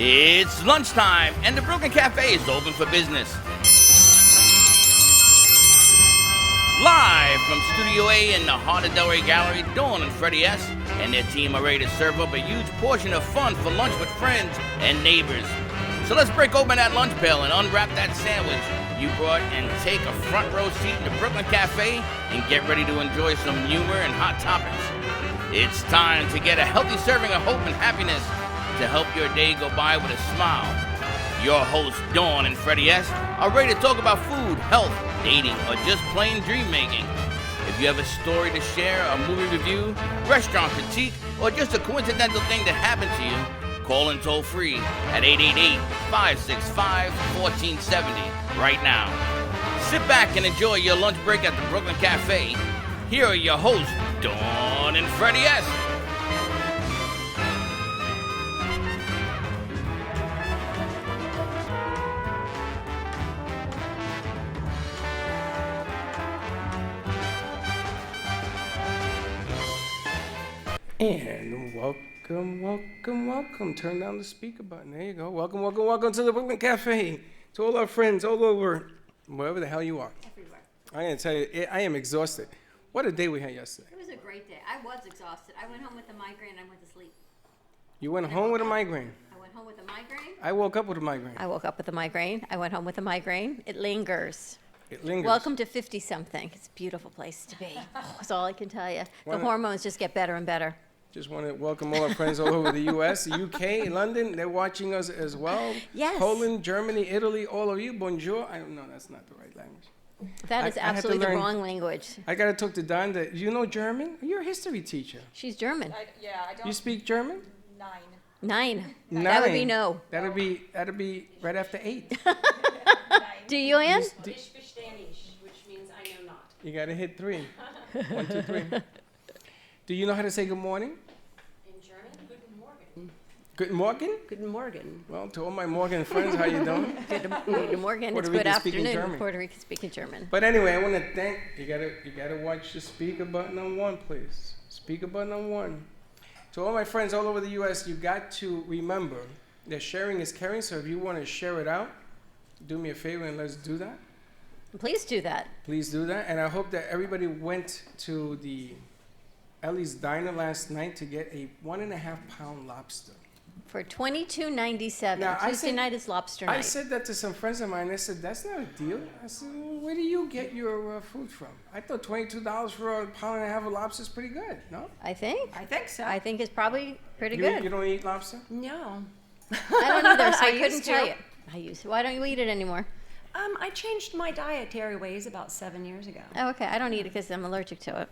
It's lunchtime, and the Brooklyn Cafe is open for business. Live from Studio A in the heart of Delray Gallery, Dawn and Freddie S. and their team are ready to serve up a huge portion of fun for lunch with friends and neighbors. So let's break open that lunch pail and unwrap that sandwich you brought and take a front row seat in the Brooklyn Cafe and get ready to enjoy some humor and hot topics. It's time to get a healthy serving of hope and happiness to help your day go by with a smile. Your hosts, Dawn and Freddie S., are ready to talk about food, health, dating, or just plain dream making. If you have a story to share, a movie review, restaurant critique, or just a coincidental thing that happened to you, call in toll free at 888-565-1470 right now. Sit back and enjoy your lunch break at the Brooklyn Cafe. Here are your hosts, Dawn and Freddie S. And welcome. Turn down the speaker button. There you go. Welcome to the Brooklyn Cafe. To all our friends all over, wherever the hell you are. Everywhere. I'm going to tell you, I am exhausted. What a day we had yesterday. It was a great day. I was exhausted. I went home with a migraine and I went to sleep. You went home with a migraine. I went home with a migraine. I woke up with a migraine. I woke up with a migraine. I went home with a migraine. It lingers. It lingers. Welcome to 50-something. It's a beautiful place to be. That's all I can tell you. The hormones just get better and better. Just want to welcome all our friends all over the U.S., the U.K., London. They're watching us as well. Yes. Poland, Germany, Italy, all of you. Bonjour. I don't know. That's not the right language. That is I had to absolutely the learn- wrong language. I got to talk to Don. You know German? You're a history teacher. She's German. I don't. You speak German? 9. 9. That would be Nine. no. That'll be right after 8. Do you, Ann? Ich verstehe nicht, which means I know not. You gotta hit 3. 1, 2, 3. Do you know how to say good morning? In German, guten Morgen. Good morning? Guten Morgen. Well, to all my Morgan friends, how you doing? Good morning. Puerto It's good Rican speaking afternoon. German. Puerto Rican speaking German. But anyway, I want to thank you. Gotta watch the speaker button on 1, please. Speaker button on 1. To all my friends all over the U.S., you got to remember that sharing is caring. So if you want to share it out, do me a favor and let's do that. Please do that. Please do that. And I hope that everybody went to the Ellie's Diner last night to get a 1.5-pound lobster. For $22.97. Now, I Tuesday said- night is lobster night. I said that to some friends of mine. They said, that's not a deal. I said, well, where do you get your food from? I thought $22 for a pound and a half of lobster is pretty good, no? I think. I think so. I think it's probably pretty You good. don't eat lobster? No. I don't either, so I I couldn't used tell to. you. I used to. Why don't you eat it anymore? I changed my dietary ways about 7 years ago. Oh, okay. I don't eat it because I'm allergic to it.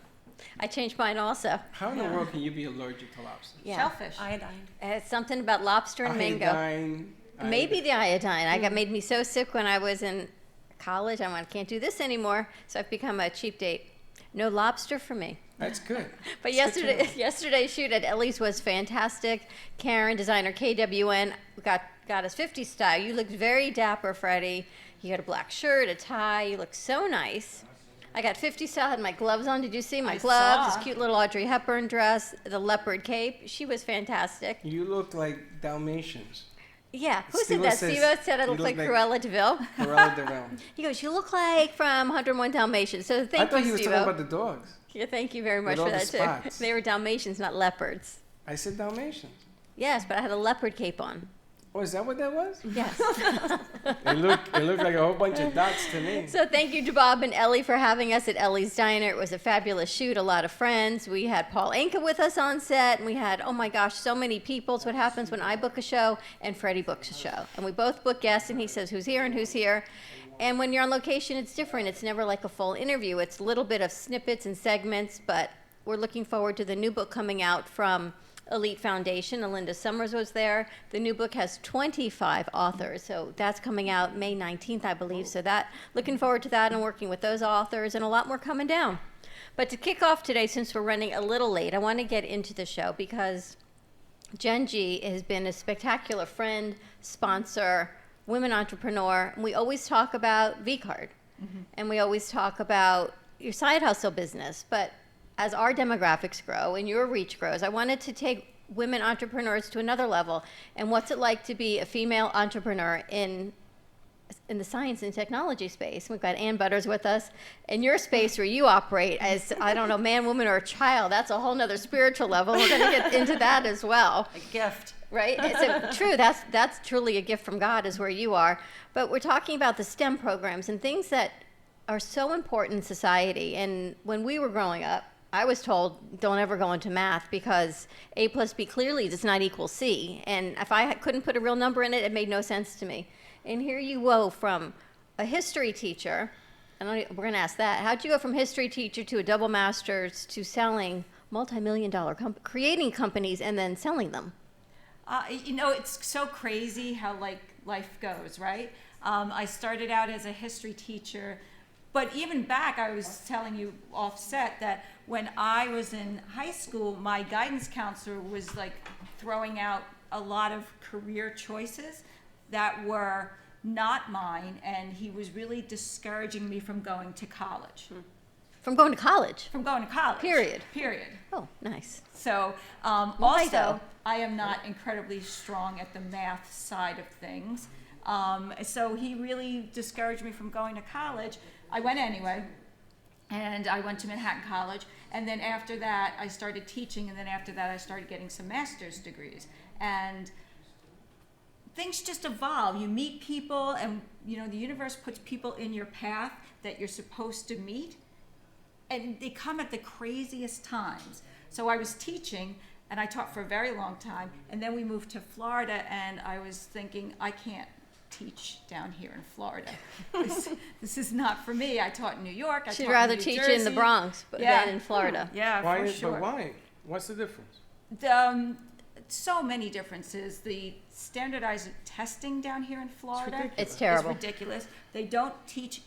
I changed mine also. How in the world can you be allergic to lobster? Yeah. Shellfish. Iodine. It's something about lobster and mango. Iodine. Maybe the iodine. I got made me so sick when I was in college. I can't do this anymore. So I've become a cheap date. No lobster for me. That's good. But It's good to know. yesterday's shoot at Ellie's was fantastic. Karen, designer KWN, got us 50 style. You looked very dapper, Freddie. You had a black shirt, a tie. You looked so nice. I got 50 style, had my gloves on. Did you see my I gloves? saw. This cute little Audrey Hepburn dress, the leopard cape. She was fantastic. You look like Dalmatians. Yeah, who Steve said that? says Steve said I you look like look Cruella DeVille. Cruella de Vil. He goes, you look like from 101 Dalmatians. So I thank thought you, he was Steve. talking about the dogs. Yeah, thank you very much With for all that the too. spots. They were Dalmatians, not leopards. I said Dalmatians. Yes, but I had a leopard cape on. Oh, is that what that was? Yes. It looked like a whole bunch of dots to me. So thank you to Bob and Ellie for having us at Ellie's Diner. It was a fabulous shoot, a lot of friends. We had Paul Anka with us on set, and we had, oh my gosh, so many people. It's what happens when I book a show and Freddie books a show. And we both book guests, and he says who's here and who's here. And when you're on location, it's different. It's never like a full interview. It's a little bit of snippets and segments, but we're looking forward to the new book coming out from Elite Foundation. Alinda Summers was there. The new book has 25 authors, so that's coming out May 19th, I believe. So that, looking forward to that and working with those authors, and a lot more coming down. But to kick off today, since we're running a little late, I want to get into the show because Jen G has been a spectacular friend, sponsor, women entrepreneur. And we always talk about V-Card, and we always talk about your side hustle business, but as our demographics grow and your reach grows, I wanted to take women entrepreneurs to another level. And what's it like to be a female entrepreneur in the science and technology space? We've got Ann Butters with us. In your space where you operate as, I don't know, man, woman, or a child, that's a whole nother spiritual level. We're going to get into that as well. A gift. Right? It's true. That's truly a gift from God is where you are. But we're talking about the STEM programs and things that are so important in society. And when we were growing up, I was told, don't ever go into math because A plus B clearly does not equal C. And if I couldn't put a real number in it, it made no sense to me. And here you go from a history teacher, and we're going to ask that. How'd you go from history teacher to a double master's to selling multi-million-dollar creating companies and then selling them? It's so crazy how like life goes, right? I started out as a history teacher, but even back, I was telling you offset that when I was in high school, my guidance counselor was like throwing out a lot of career choices that were not mine, and he was really discouraging me from going to college. From going to college? From going to college. Period. Oh, nice. So I go? also, I am not incredibly strong at the math side of things. So he really discouraged me from going to college. I went anyway, and I went to Manhattan College. And then after that, I started teaching, and then after that, I started getting some master's degrees. And things just evolve. You meet people, and the universe puts people in your path that you're supposed to meet, and they come at the craziest times. So I was teaching, and I taught for a very long time, and then we moved to Florida, and I was thinking, I can't teach down here in Florida. This is not for me. I taught in New York. I She'd taught rather in New teach Jersey. in the Bronx than in Florida. Yeah, Why? for sure. But why? What's the difference? So many differences. The standardized testing down here in Florida It's terrible. is ridiculous. They don't teach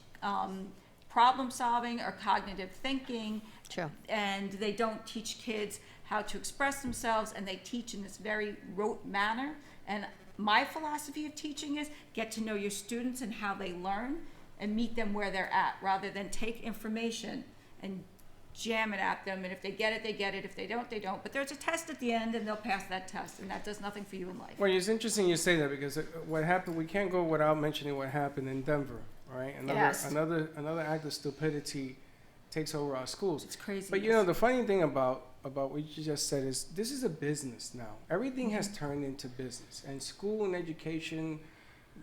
problem solving or cognitive thinking. True. And they don't teach kids how to express themselves, and they teach in this very rote manner. And my philosophy of teaching is get to know your students and how they learn and meet them where they're at, rather than take information and jam it at them, and if they get it, they get it. If they don't, they don't. But there's a test at the end, and they'll pass that test, and that does nothing for you in life. Well, it's interesting you say that because what happened, we can't go without mentioning what happened in Denver, right? Yes. Another act of stupidity takes over our schools. It's crazy. But the funny thing about what you just said is this is a business now. Everything has turned into business, and school and education,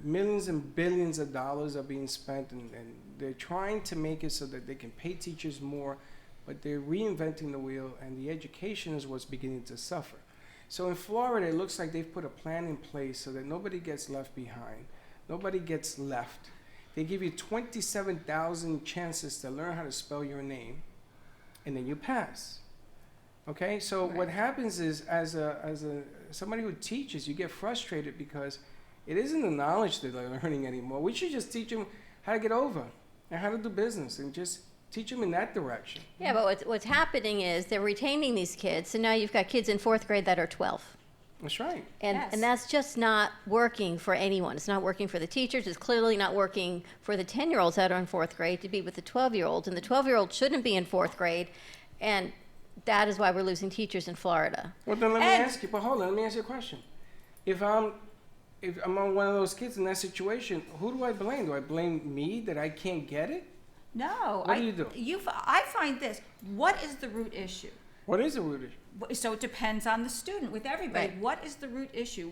millions and billions of dollars are being spent, and they're trying to make it so that they can pay teachers more, but they're reinventing the wheel, and the education is what's beginning to suffer. So in Florida, it looks like they've put a plan in place so that nobody gets left behind, nobody gets left. They give you 27,000 chances to learn how to spell your name, and then you pass. Okay, so what happens is, as somebody who teaches, you get frustrated because it isn't the knowledge that they're learning anymore. We should just teach them how to get over and how to do business, and just teach them in that direction. Yeah, but what's happening is they're retaining these kids, so now you've got kids in 4th grade that are 12. That's right. And, Yes. and that's just not working for anyone. It's not working for the teachers. It's clearly not working for the 10-year-olds that are in 4th grade to be with the 12-year-olds. And the 12-year-olds shouldn't be in 4th grade. And that is why we're losing teachers in Florida. Well, then let me And- ask you. But hold on, let me ask you a question. If I'm one of those kids in that situation, who do I blame? Do I blame me that I can't get it? No. What do you do? I find this. What is the root issue? What is the root issue? So it depends on the student. With everybody, Right. What is the root issue?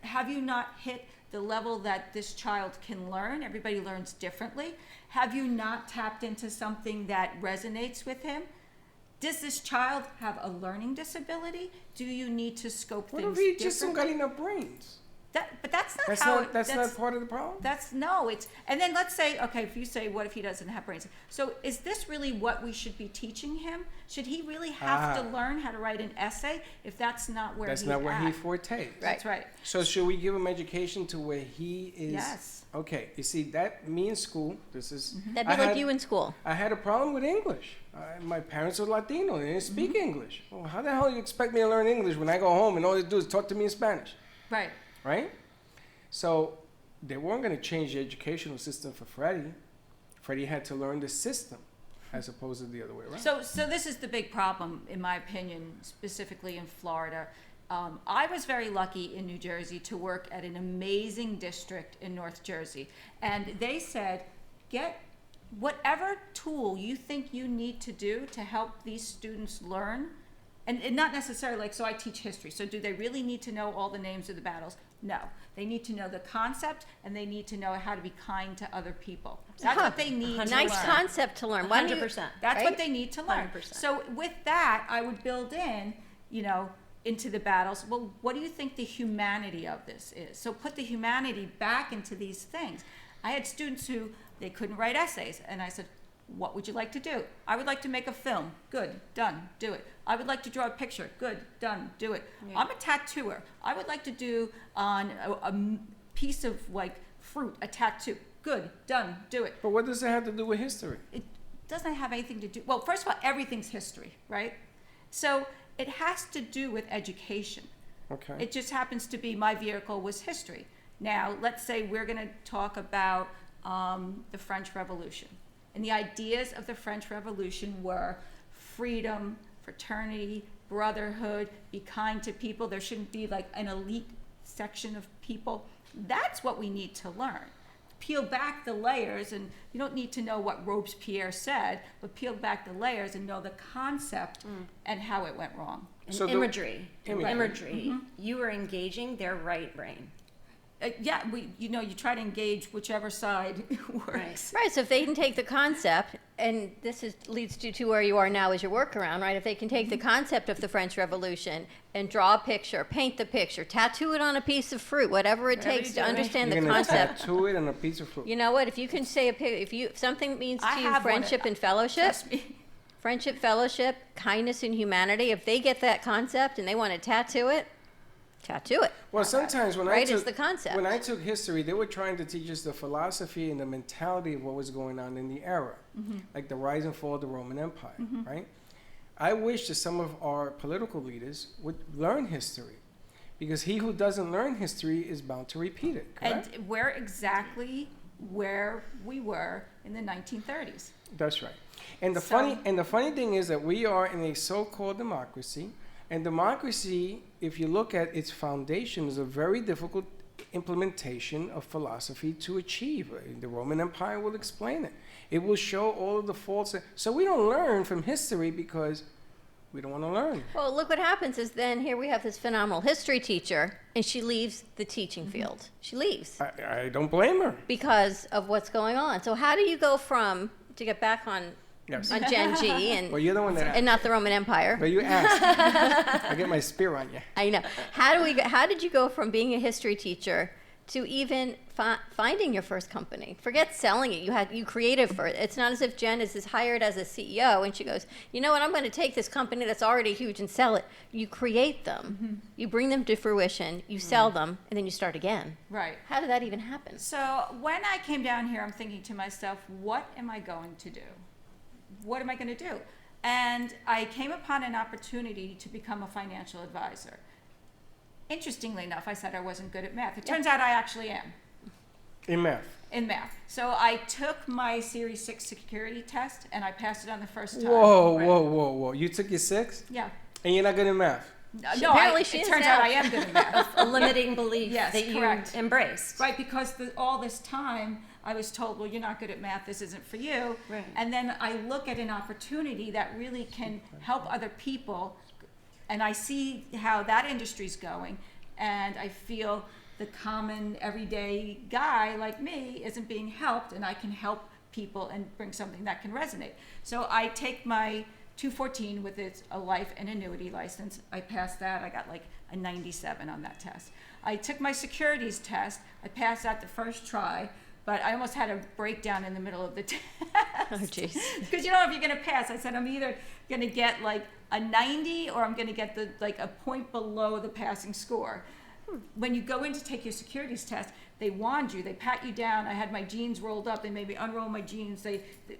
Have you not hit the level that this child can learn? Everybody learns differently. Have you not tapped into something that resonates with him? Does this child have a learning disability? Do you need to scope What things if he just don't got differently? enough brains? But that's not That's how. not not part of the problem. And then let's say, okay, if you say, what if he doesn't have brains? So is this really what we should be teaching him? Should he really have to learn how to write an essay if that's not where That's he's not where he at? forte. That's right. So should we give him education to where he is? Yes. Okay. You see, that me in school. This is. That'd be I like had- you in school. I had a problem with English. My parents are Latino. They didn't speak English. Well, how the hell you expect me to learn English when I go home and all they do is talk to me in Spanish? Right. Right? So they weren't going to change the educational system for Freddie. Freddie had to learn the system. as opposed to the other way around. So this is the big problem, in my opinion, specifically in Florida. I was very lucky in New Jersey to work at an amazing district in North Jersey. And they said, get whatever tool you think you need to do to help these students learn. And not necessarily like, so I teach history. So do they really need to know all the names of the battles? No. They need to know the concept, and they need to know how to be kind to other people. That's what they need to Nice learn. concept to learn. Why don't you- 100%. That's right? what they need to learn. 100%. So with that, I would build in, into the battles, well, what do you think the humanity of this is? So put the humanity back into these things. I had students who, they couldn't write essays, and I said, what would you like to do? I would like to make a film. Good, done, do it. I would like to draw a picture. Good, done, do it. Yeah. I'm a tattooer. I would like to do on a piece of like fruit, a tattoo. Good, done, do it. But what does it have to do with history? It doesn't have anything to do, well, first of all, everything's history, right? So it has to do with education. Okay. It just happens to be my vehicle was history. Now, let's say we're going to talk about the French Revolution. And the ideas of the French Revolution were freedom, fraternity, brotherhood, be kind to people. There shouldn't be like an elite section of people. That's what we need to learn. Peel back the layers, and you don't need to know what Robespierre said, but peel back the layers and know the concept and how it went wrong. And So the- imagery. Imagery. Imagery. You are engaging their right brain. Yeah, you try to engage whichever side works. Right, so if they can take the concept, and leads you to where you are now as your workaround, right? If they can take the concept of the French Revolution and draw a picture, paint the picture, tattoo it on a piece of fruit, whatever it Whatever takes you to do. understand You're the gonna concept. tattoo it on a piece of fruit. You know what? If you can say if something means to I you have one. friendship and fellowship, Trust me. friendship, fellowship, kindness, and humanity. If they get that concept and they want to tattoo it. Well, sometimes when Right, I it's took the concept. when I took history, they were trying to teach us the philosophy and the mentality of what was going on in the era, like the rise and fall of the Roman Empire, right? I wish that some of our political leaders would learn history, because he who doesn't learn history is bound to repeat it. Correct? And we're exactly where we were in the 1930s. That's right. And the So- funny thing is that we are in a so-called democracy, and democracy, if you look at its foundation, is a very difficult implementation of philosophy to achieve. The Roman Empire will explain it. It will show all of the faults. So we don't learn from history because we don't want to learn. Well, look what happens is then here we have this phenomenal history teacher, and she leaves the teaching field. She leaves I don't blame her. because of what's going on. So how do you go from, to get back on Yes. Gen G and Well, you're the one that asked. and not the Roman Empire? But you asked. I get my spear on you. I know. How did you go from being a history teacher to even finding your first company? Forget selling it. You created for it. It's not as if Jen is hired as a CEO and she goes, you know what, I'm going to take this company that's already huge and sell it. You create them. You bring them to fruition. You sell them, and then you start again. Right. How did that even happen? So when I came down here, I'm thinking to myself, what am I going to do? What am I going to do? And I came upon an opportunity to become a financial advisor. Interestingly enough, I said I wasn't good at math. It turns out I actually am In math. in math. So I took my Series 6 security test and I passed it on the first time. Whoa, Right. whoa. You took your 6 Yeah. and you're not good at math. No, apparently she it is turns now. out I am good at math. A limiting belief Yes, that you correct. embraced. Right, because all this time I was told, well, you're not good at math, this isn't for you. Right. And then I look at an opportunity that really can help other people, and I see how that industry's going, and I feel the common everyday guy like me isn't being helped, and I can help people and bring something that can resonate. So I take my 214 with a life and annuity license. I passed that. I got like a 97 on that test. I took my securities test. I passed that the first try, but I almost had a breakdown in the middle of the test. Oh, jeez. Because you don't know if you're going to pass. I said I'm either going to get like a 90 or I'm going to get a point below the passing score. When you go in to take your securities test, they wand you, they pat you down. I had my jeans rolled up, they made me unroll my jeans.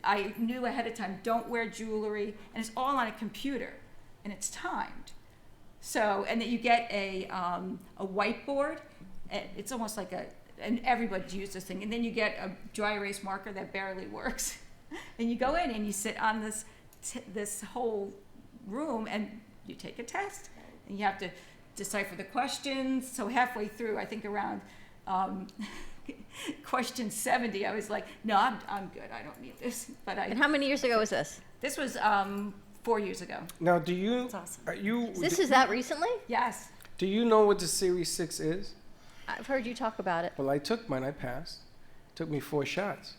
I knew ahead of time, don't wear jewelry, and it's all on a computer, and it's timed. So, and that you get a whiteboard. It's almost like and everybody uses this thing. And then you get a dry erase marker that barely works. And you go in and you sit on this whole room and you take a test. And you have to decipher the questions. So halfway through, I think around question 70, I was like, no, I'm good. I don't need this. But And how many years ago was this? this was 4 years ago. Now, do you, That's awesome. are you, This is that recently? Yes. do you know what the Series 6 is? I've heard you talk about it. Well, I took mine, I passed. Took me 4 shots.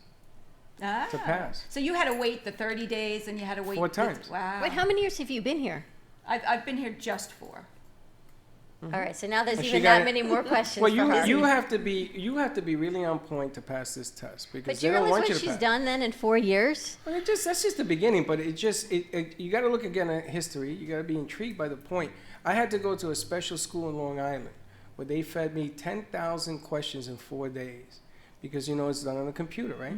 Ah. To pass. So you had to wait the 30 days and you had to wait 4 times. Wow. Wait, how many years have you been here? I've been here just 4. All right, so now there's And she even got that it- many more questions Well, for her. you have to be really on point to pass this test because But they you don't realize want what you to she's pass. done then in 4 years? Well, that's just the beginning, but you got to look again at history. You got to be intrigued by the point. I had to go to a special school in Long Island where they fed me 10,000 questions in 4 days because it's done on a computer, right?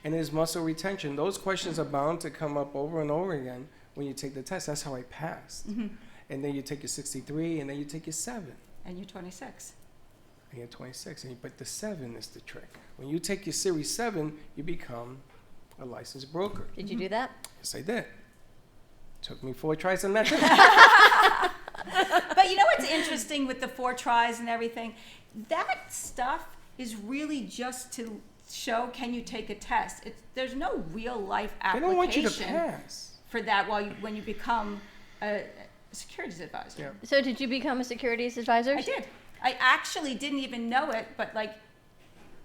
And there's muscle retention. Those questions are bound to come up over and over again when you take the test. That's how I passed. And then you take your 63, and then you take your 7. And you're 26. And you're 26, but the 7 is the trick. When you take your Series 7, you become a licensed broker. Did you do that? Yes, I did. Took me 4 tries on that too. But you know what's interesting with the 4 tries and everything? That stuff is really just to show can you take a test. There's no real life They application don't want you to pass. for that when you become a securities advisor. Yeah. So did you become a securities advisor? I did. I actually didn't even know it, but like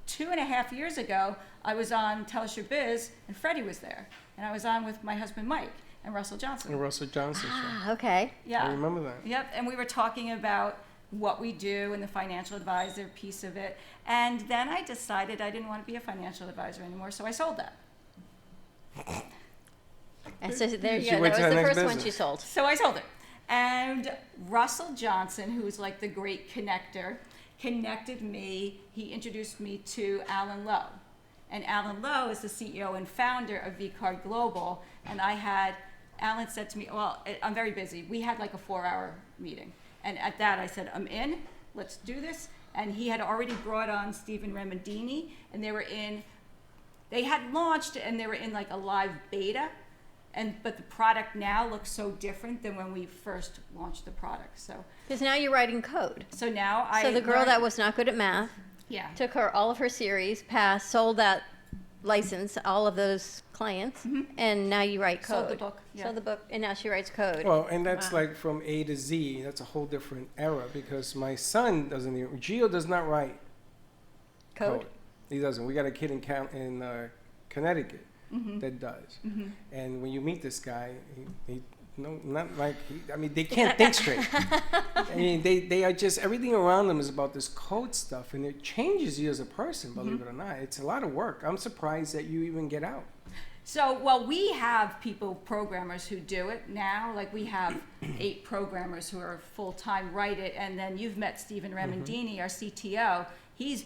2.5 years ago, I was on Tell Us Your Biz, and Freddie was there. And I was on with my husband, Mike, and Russell Johnson. And Russell Johnson show. Ah, okay. Yeah. I remember that. Yep, and we were talking about what we do and the financial advisor piece of it. And then I decided I didn't want to be a financial advisor anymore, so I sold that. And so there She you go. went That to was the the next first one business. she sold. So I sold it. And Russell Johnson, who's like the great connector, connected me. He introduced me to Alan Lowe. And Alan Lowe is the CEO and founder of VCard Global. And Alan said to me, well, I'm very busy. We had like a 4-hour meeting. And at that I said, I'm in, let's do this. And he had already brought on Stephen Remendini, and they had launched and they were in like a live beta. But the product now looks so different than when we first launched the product. So Because now you're writing code. now So the girl that was not good at math yeah. took all of her series, passed, sold that license, all of those clients, and now you write code. Sold the book, yeah. Sold the book, and now she writes code. Well, and that's like from A to Z. That's a whole different era because my son Gio does not write Code? He doesn't. We got a kid in Connecticut that does. And when you meet this guy, he they can't think straight. I mean, they are just, everything around them is about this code stuff, and it changes you as a person, believe it or not. It's a lot of work. I'm surprised that you even get out. So, well, we have programmers who do it now. Like we have 8 programmers who are full-time write it. And then you've met Stephen Remendini, our CTO. He's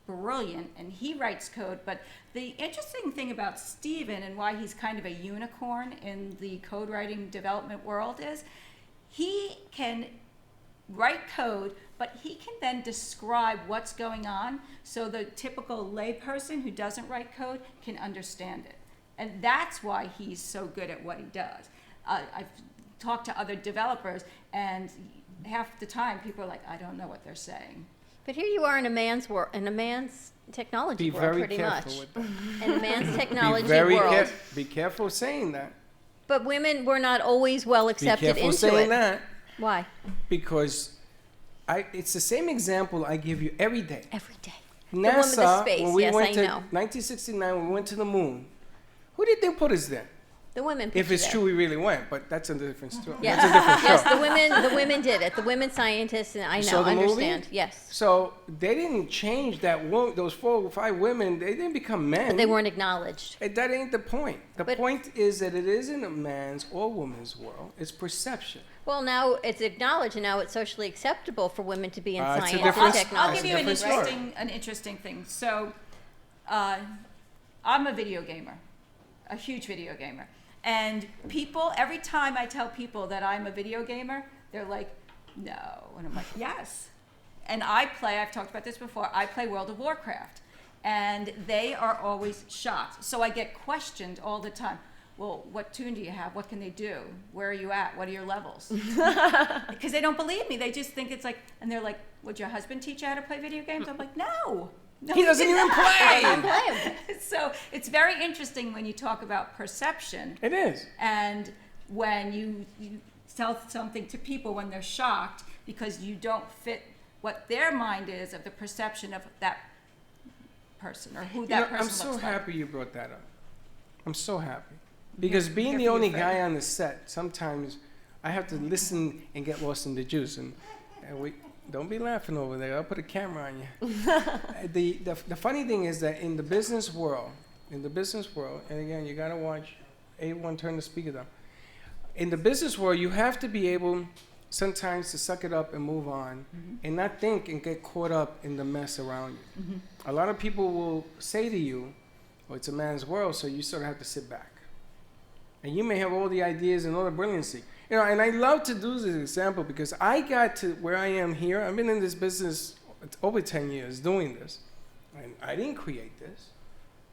brilliant and he writes code. But the interesting thing about Stephen and why he's kind of a unicorn in the code writing development world is he can write code, but he can then describe what's going on so the typical layperson who doesn't write code can understand it. And that's why he's so good at what he does. I've talked to other developers, and half the time people are like, I don't know what they're saying. But here you are in a man's world, in a man's technology Be world, very pretty careful much. with that. In a man's technology Be very world. be careful saying that. But women were not always well Be accepted careful into saying it. that Why? because it's the same example I give you every day. Every day. The woman with the NASA, space, when we yes, went I to know. 1969, when we went to the moon, who did they put us there? The women. If put you it's there. true we really went, but that's a different story. Yes. That's a different show. Yes, the women did it. The women scientists, and I You know, saw the movie? understand. Yes. So they didn't change those 4 or 5 women. They didn't become men. But they weren't acknowledged. That ain't the point. The But- point is that it isn't a man's or woman's world. It's perception. Well, now it's acknowledged, and now it's socially acceptable for women to be in It's a science and different- technology. I'll give you That's a different story. an interesting thing. So, I'm a video gamer, a huge video gamer. And people, every time I tell people that I'm a video gamer, they're like, no. And I'm like, yes. And I've talked about this before, I play World of Warcraft. and they are always shocked. So I get questioned all the time. Well, what tune do you have? What can they do? Where are you at? What are your levels? Because they don't believe me. They just think it's like, and they're like, would your husband teach you how to play video games? I'm like, no. He doesn't even play. So it's very interesting when you talk about perception. It is. And when you tell something to people when they're shocked because you don't fit what their mind is of the perception of that person or who that person I'm looks so like. happy you brought that up. I'm so happy. Because being Here the for you, only Fred. guy on the set, sometimes I have to listen and get lost in the juice. And we don't be laughing over there. I'll put a camera on you. The funny thing is that in the business world, and again, you gotta watch A1 turn the speaker down. In the business world, you have to be able sometimes to suck it up and move on and not think and get caught up in the mess around you. A lot of people will say to you, well, it's a man's world, so you sort of have to sit back. And you may have all the ideas and all the brilliancy. You know, and I love to do this example because I got to where I am here. I've been in this business over 10 years doing this. And I didn't create this.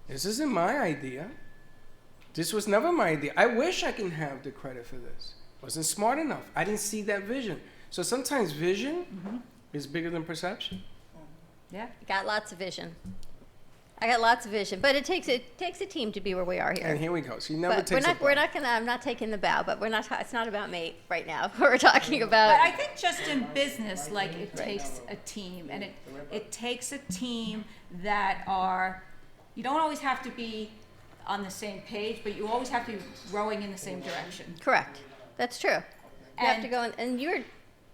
This isn't my idea. This was never my idea. I wish I can have the credit for this. Wasn't smart enough. I didn't see that vision. So sometimes vision is bigger than perception. Yeah. Got lots of vision. I got lots of vision, but it takes a team to be where we are here. And here we go. She never But takes a bow. I'm not taking the bow, but it's not about me right now. We're talking about. But I think just in business, like it takes a team, and it takes a team that are, you don't always have to be on the same page, but you always have to be rowing in the same direction. Correct. That's true. You have And- to go, and you're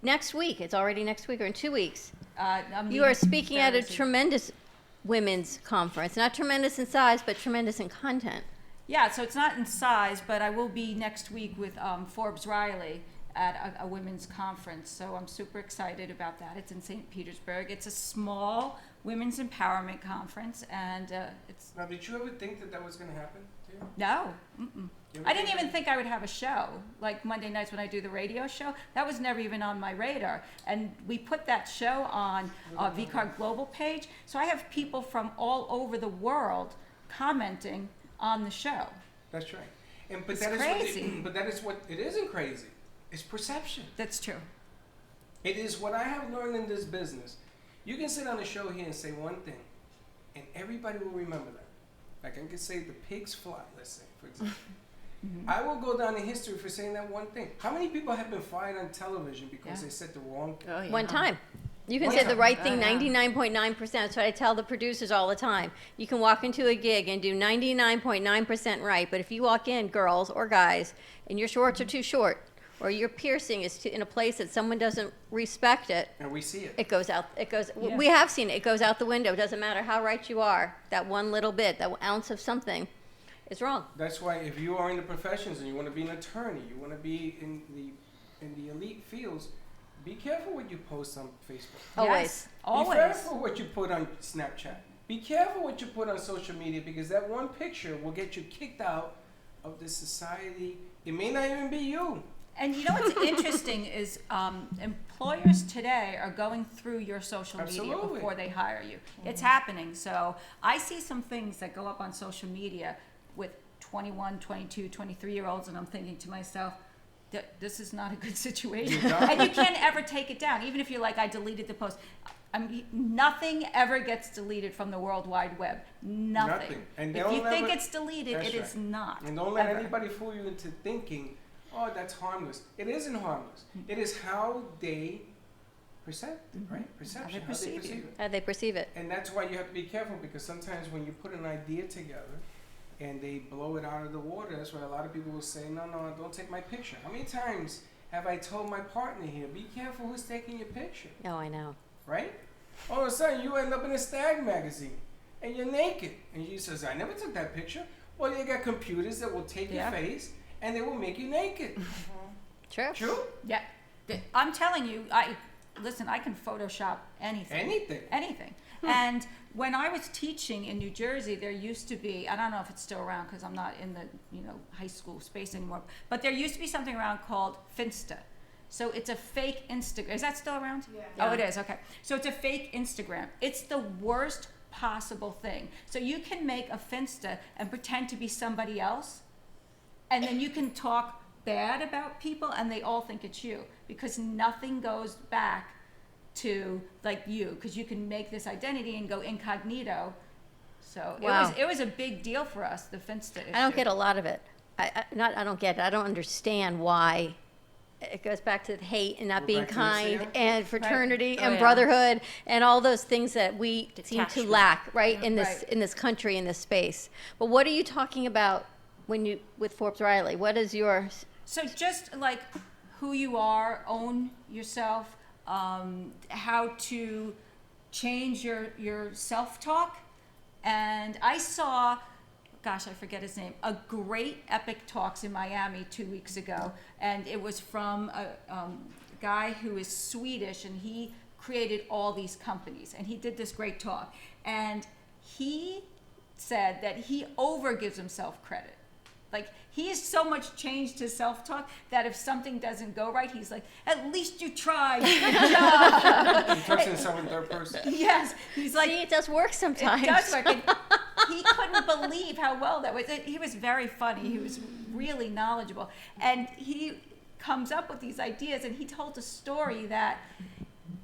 next week. It's already next week or in 2 weeks. I'm You are meeting speaking at a Thursday. tremendous women's conference. Not tremendous in size, but tremendous in content. Yeah, so it's not in size, but I will be next week with Forbes Riley at a women's conference. So I'm super excited about that. It's in St. Petersburg. It's a small women's empowerment conference, and it's Now, did you ever think that that was going to happen to you? no. Mm-mm. I didn't even think I would have a show like Monday nights when I do the radio show. That was never even on my radar. And we put that show on VCAR Global page. So I have people from all over the world commenting on the show. That's right. But It's that is crazy. but that is what it isn't crazy. It's perception. That's true. It is what I have learned in this business. You can sit on a show here and say one thing, and everybody will remember that. Like I can say the pigs fly, let's say, for example. I will go down in history for saying that one thing. How many people have been fired on television because Yeah. they said the wrong thing? Oh, yeah. One time. You can One say the time. right thing Yeah. 99.9%. That's what I tell the producers all the time. You can walk into a gig and do 99.9% right, but if you walk in, girls or guys, and your shorts are too short, or your piercing is in a place that someone doesn't respect it, And we see it. it goes out. It goes. Yeah. We have seen it. It goes out the window. It doesn't matter how right you are. That one little bit, that ounce of something, is wrong. That's why if you are in the professions and you want to be an attorney, you want to be in the elite fields, be careful what you post on Facebook. Always. Yes, Be always. careful what you put on Snapchat. Be careful what you put on social media because that one picture will get you kicked out of the society. It may not even be you. And you know what's interesting is employers today are going through your social media Absolutely. before they hire you. It's happening. So I see some things that go up on social media with 21, 22, 23-year-olds, and I'm thinking to myself, this is not a good situation. You don't. And you can't ever take it down. Even if you're like, I deleted the post. Nothing ever gets deleted from the World Wide Web. Nothing. Nothing. And If they'll you think never- it's deleted, That's it is right. not. And don't let ever. anybody fool you into thinking, oh, that's harmless. It isn't harmless. It is how they perceive it, right? Perception, how they perceive you. perceive it. How they perceive it. And that's why you have to be careful because sometimes when you put an idea together and they blow it out of the water, that's why a lot of people will say, no, don't take my picture. How many times have I told my partner here, be careful who's taking your picture, Oh, I know. right? All of a sudden you end up in a Stag magazine and you're naked. And she says, I never took that picture. Well, you got computers that will take Yeah. your face and they will make you naked. True. True? Yeah, I'm telling you, I can Photoshop anything. Anything. Anything. And when I was teaching in New Jersey, there used to be, I don't know if it's still around because I'm not in the high school space anymore, but there used to be something around called Finsta. So it's a fake Instagram. Is that still around? Yeah. Oh, it is. Okay. So it's a fake Instagram. It's the worst possible thing. So you can make a Finsta and pretend to be somebody else, and then you can talk bad about people and they all think it's you, because nothing goes back to like you, because you can make this identity and go incognito. So Wow. it was a big deal for us, the Finsta issue. I don't get a lot of it. I don't get it. I don't understand why it goes back to the hate and not We're being back to kind Lucia? and fraternity Right. and Oh, yeah. brotherhood and all those things that we seem to Detachment. lack, right, in Right. this country, in this space. But what are you talking about when you with Forbes Riley? What is your So just like who you are, own yourself, how to change your self-talk. And I saw, gosh, I forget his name, a great Epic Talks in Miami 2 weeks ago. And it was from a guy who is Swedish, and he created all these companies. And he did this great talk. And he said that he overgives himself credit. Like, he has so much changed his self-talk that if something doesn't go right, he's like, at least you tried. Good job. He talks to himself in third person. Yes. He's like, see, it does work sometimes. it does work. And he couldn't believe how well that was. He was very funny. He was really knowledgeable. And he comes up with these ideas, and he told a story that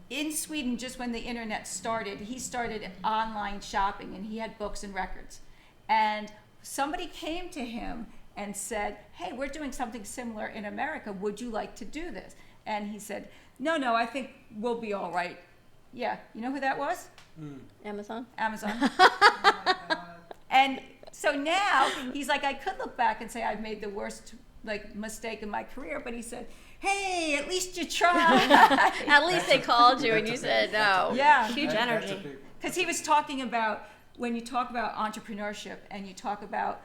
in Sweden, just when the internet started, he started online shopping, and he had books and records. And somebody came to him and said, hey, we're doing something similar in America. Would you like to do this? And he said, no, I think we'll be all right. Yeah, you know who that was? Amazon. Amazon. And so now he's like, I could look back and say I've made the worst like mistake in my career, but he said, hey, at least you tried. At least they called you and you said no. Yeah. Huge That's a energy. big one. Because he was talking about, when you talk about entrepreneurship and you talk about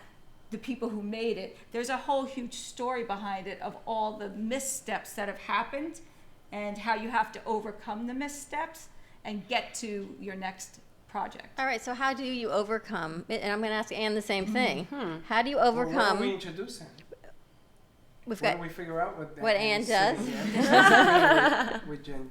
the people who made it, there's a whole huge story behind it of all the missteps that have happened and how you have to overcome the missteps and get to your next project. All right, so how do you overcome? And I'm going to ask Anne the same thing. How do you Well, why overcome? don't we introduce him? We've Why got don't we figure out what that what is Ann sitting does? here with Jen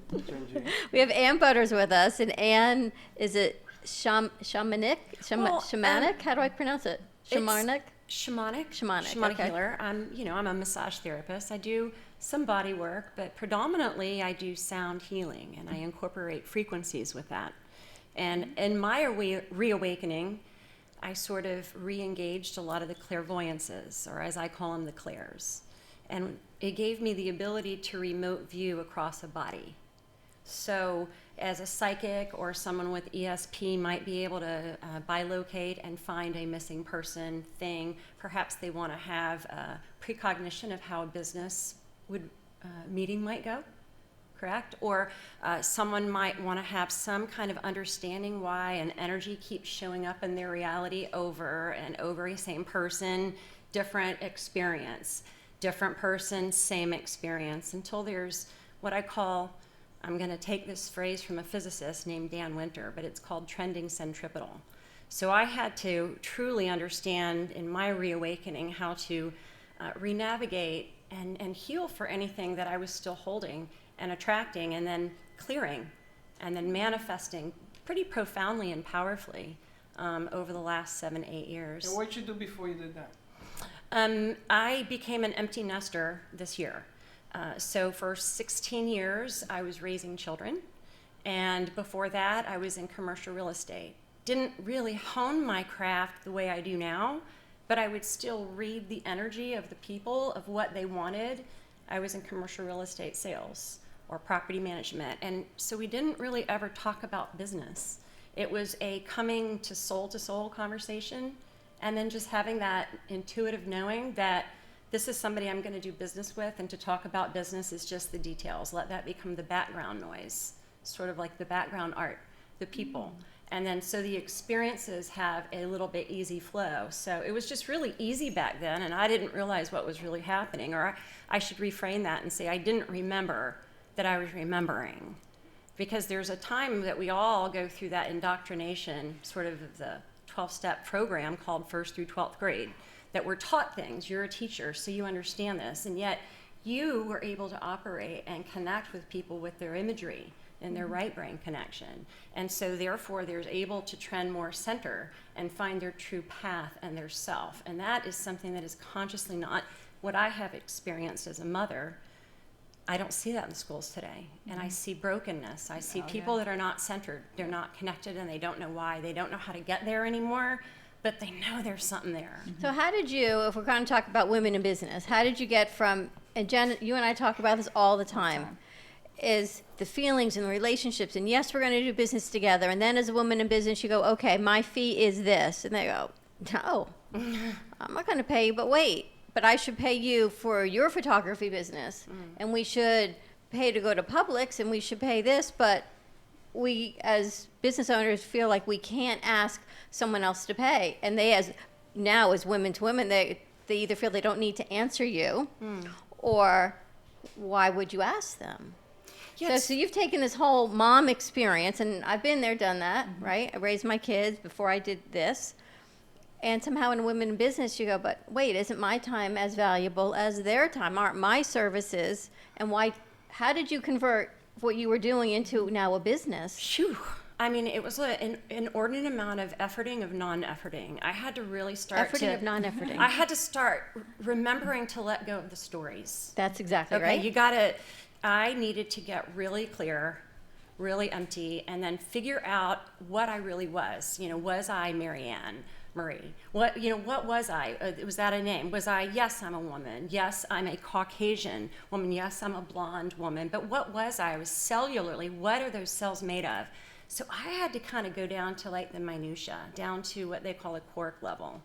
G. we have Ann Butters with us, and Ann, is it shamanic? Well, Shamanic? How do I pronounce it? Shamanic? Shamanic. Shamanic, okay. healer. I'm a massage therapist. I do some body work, but predominantly I do sound healing, and I incorporate frequencies with that. And in my reawakening, I sort of re-engaged a lot of the clairvoyances, or as I call them, the clairs. And it gave me the ability to remote view across a body. So as a psychic or someone with ESP might be able to bilocate and find a missing person thing. Perhaps they want to have a precognition of how a business meeting might go, correct? Or someone might want to have some kind of understanding why an energy keeps showing up in their reality over and over. A same person, different experience. Different person, same experience, until there's what I call, I'm going to take this phrase from a physicist named Dan Winter, but it's called trending centripetal. So I had to truly understand in my reawakening how to re-navigate and heal for anything that I was still holding and attracting and then clearing and then manifesting pretty profoundly and powerfully over the last 7-8 years. And what did you do before you did that? I became an empty nester this year. So for 16 years, I was raising children. And before that, I was in commercial real estate. Didn't really hone my craft the way I do now, but I would still read the energy of the people, of what they wanted. I was in commercial real estate sales or property management. And so we didn't really ever talk about business. It was a coming to soul conversation. And then just having that intuitive knowing that this is somebody I'm going to do business with, and to talk about business is just the details. Let that become the background noise, sort of like the background art, the people. And then so the experiences have a little bit easy flow. So it was just really easy back then, and I didn't realize what was really happening. Or I should reframe that and say I didn't remember that I was remembering. Because there's a time that we all go through that indoctrination, sort of the 12-step program called 1st through 12th grade, that we're taught things. You're a teacher, so you understand this. And yet you were able to operate and connect with people with their imagery and their right brain connection. And so therefore they're able to trend more center and find their true path and their self. And that is something that is consciously not what I have experienced as a mother. I don't see that in the schools today. And I see brokenness. I see people that are not centered. They're not connected and they don't know why. They don't know how to get there anymore, but they know there's something there. So how did you, if we're going to talk about women in business, how did you get from, and Jen, you and I talk about this all the time, is the feelings and the relationships, and yes, we're going to do business together, and then as a woman in business, you go, okay, my fee is this, and they go, no, I'm not going to pay you, but wait, but I should pay you for your photography business, and we should pay to go to Publix, and we should pay this, but we as business owners feel like we can't ask someone else to pay, and they as women to women, they either feel they don't need to answer you, or why would you ask them? Yes. So you've taken this whole mom experience, and I've been there, done that, right? I raised my kids before I did this. And somehow in women in business, you go, but wait, isn't my time as valuable as their time? Aren't my services? And why? How did you convert what you were doing into now a business? Phew. I mean, it was an inordinate amount of efforting, of non-efforting. I had to really start Efforting of non-efforting. I had to start remembering to let go of the stories. That's exactly Okay, right. I needed to get really clear, really empty, and then figure out what I really was. You know, was I Marianne Marie? What was I? Was that a name? Was I, yes, I'm a woman. Yes, I'm a Caucasian woman. Yes, I'm a blonde woman. But what was I? I was cellularly, what are those cells made of? So I had to kind of go down to like the minutia, down to what they call a quark level,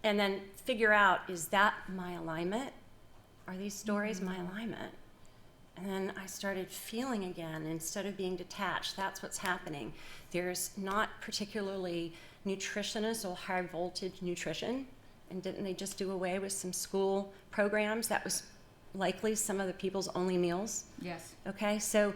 and then figure out, is that my alignment? Are these stories my alignment? And then I started feeling again instead of being detached. That's what's happening. There's not particularly nutritionists or high voltage nutrition. And didn't they just do away with some school programs? That was likely some of the people's only meals. Yes. Okay, so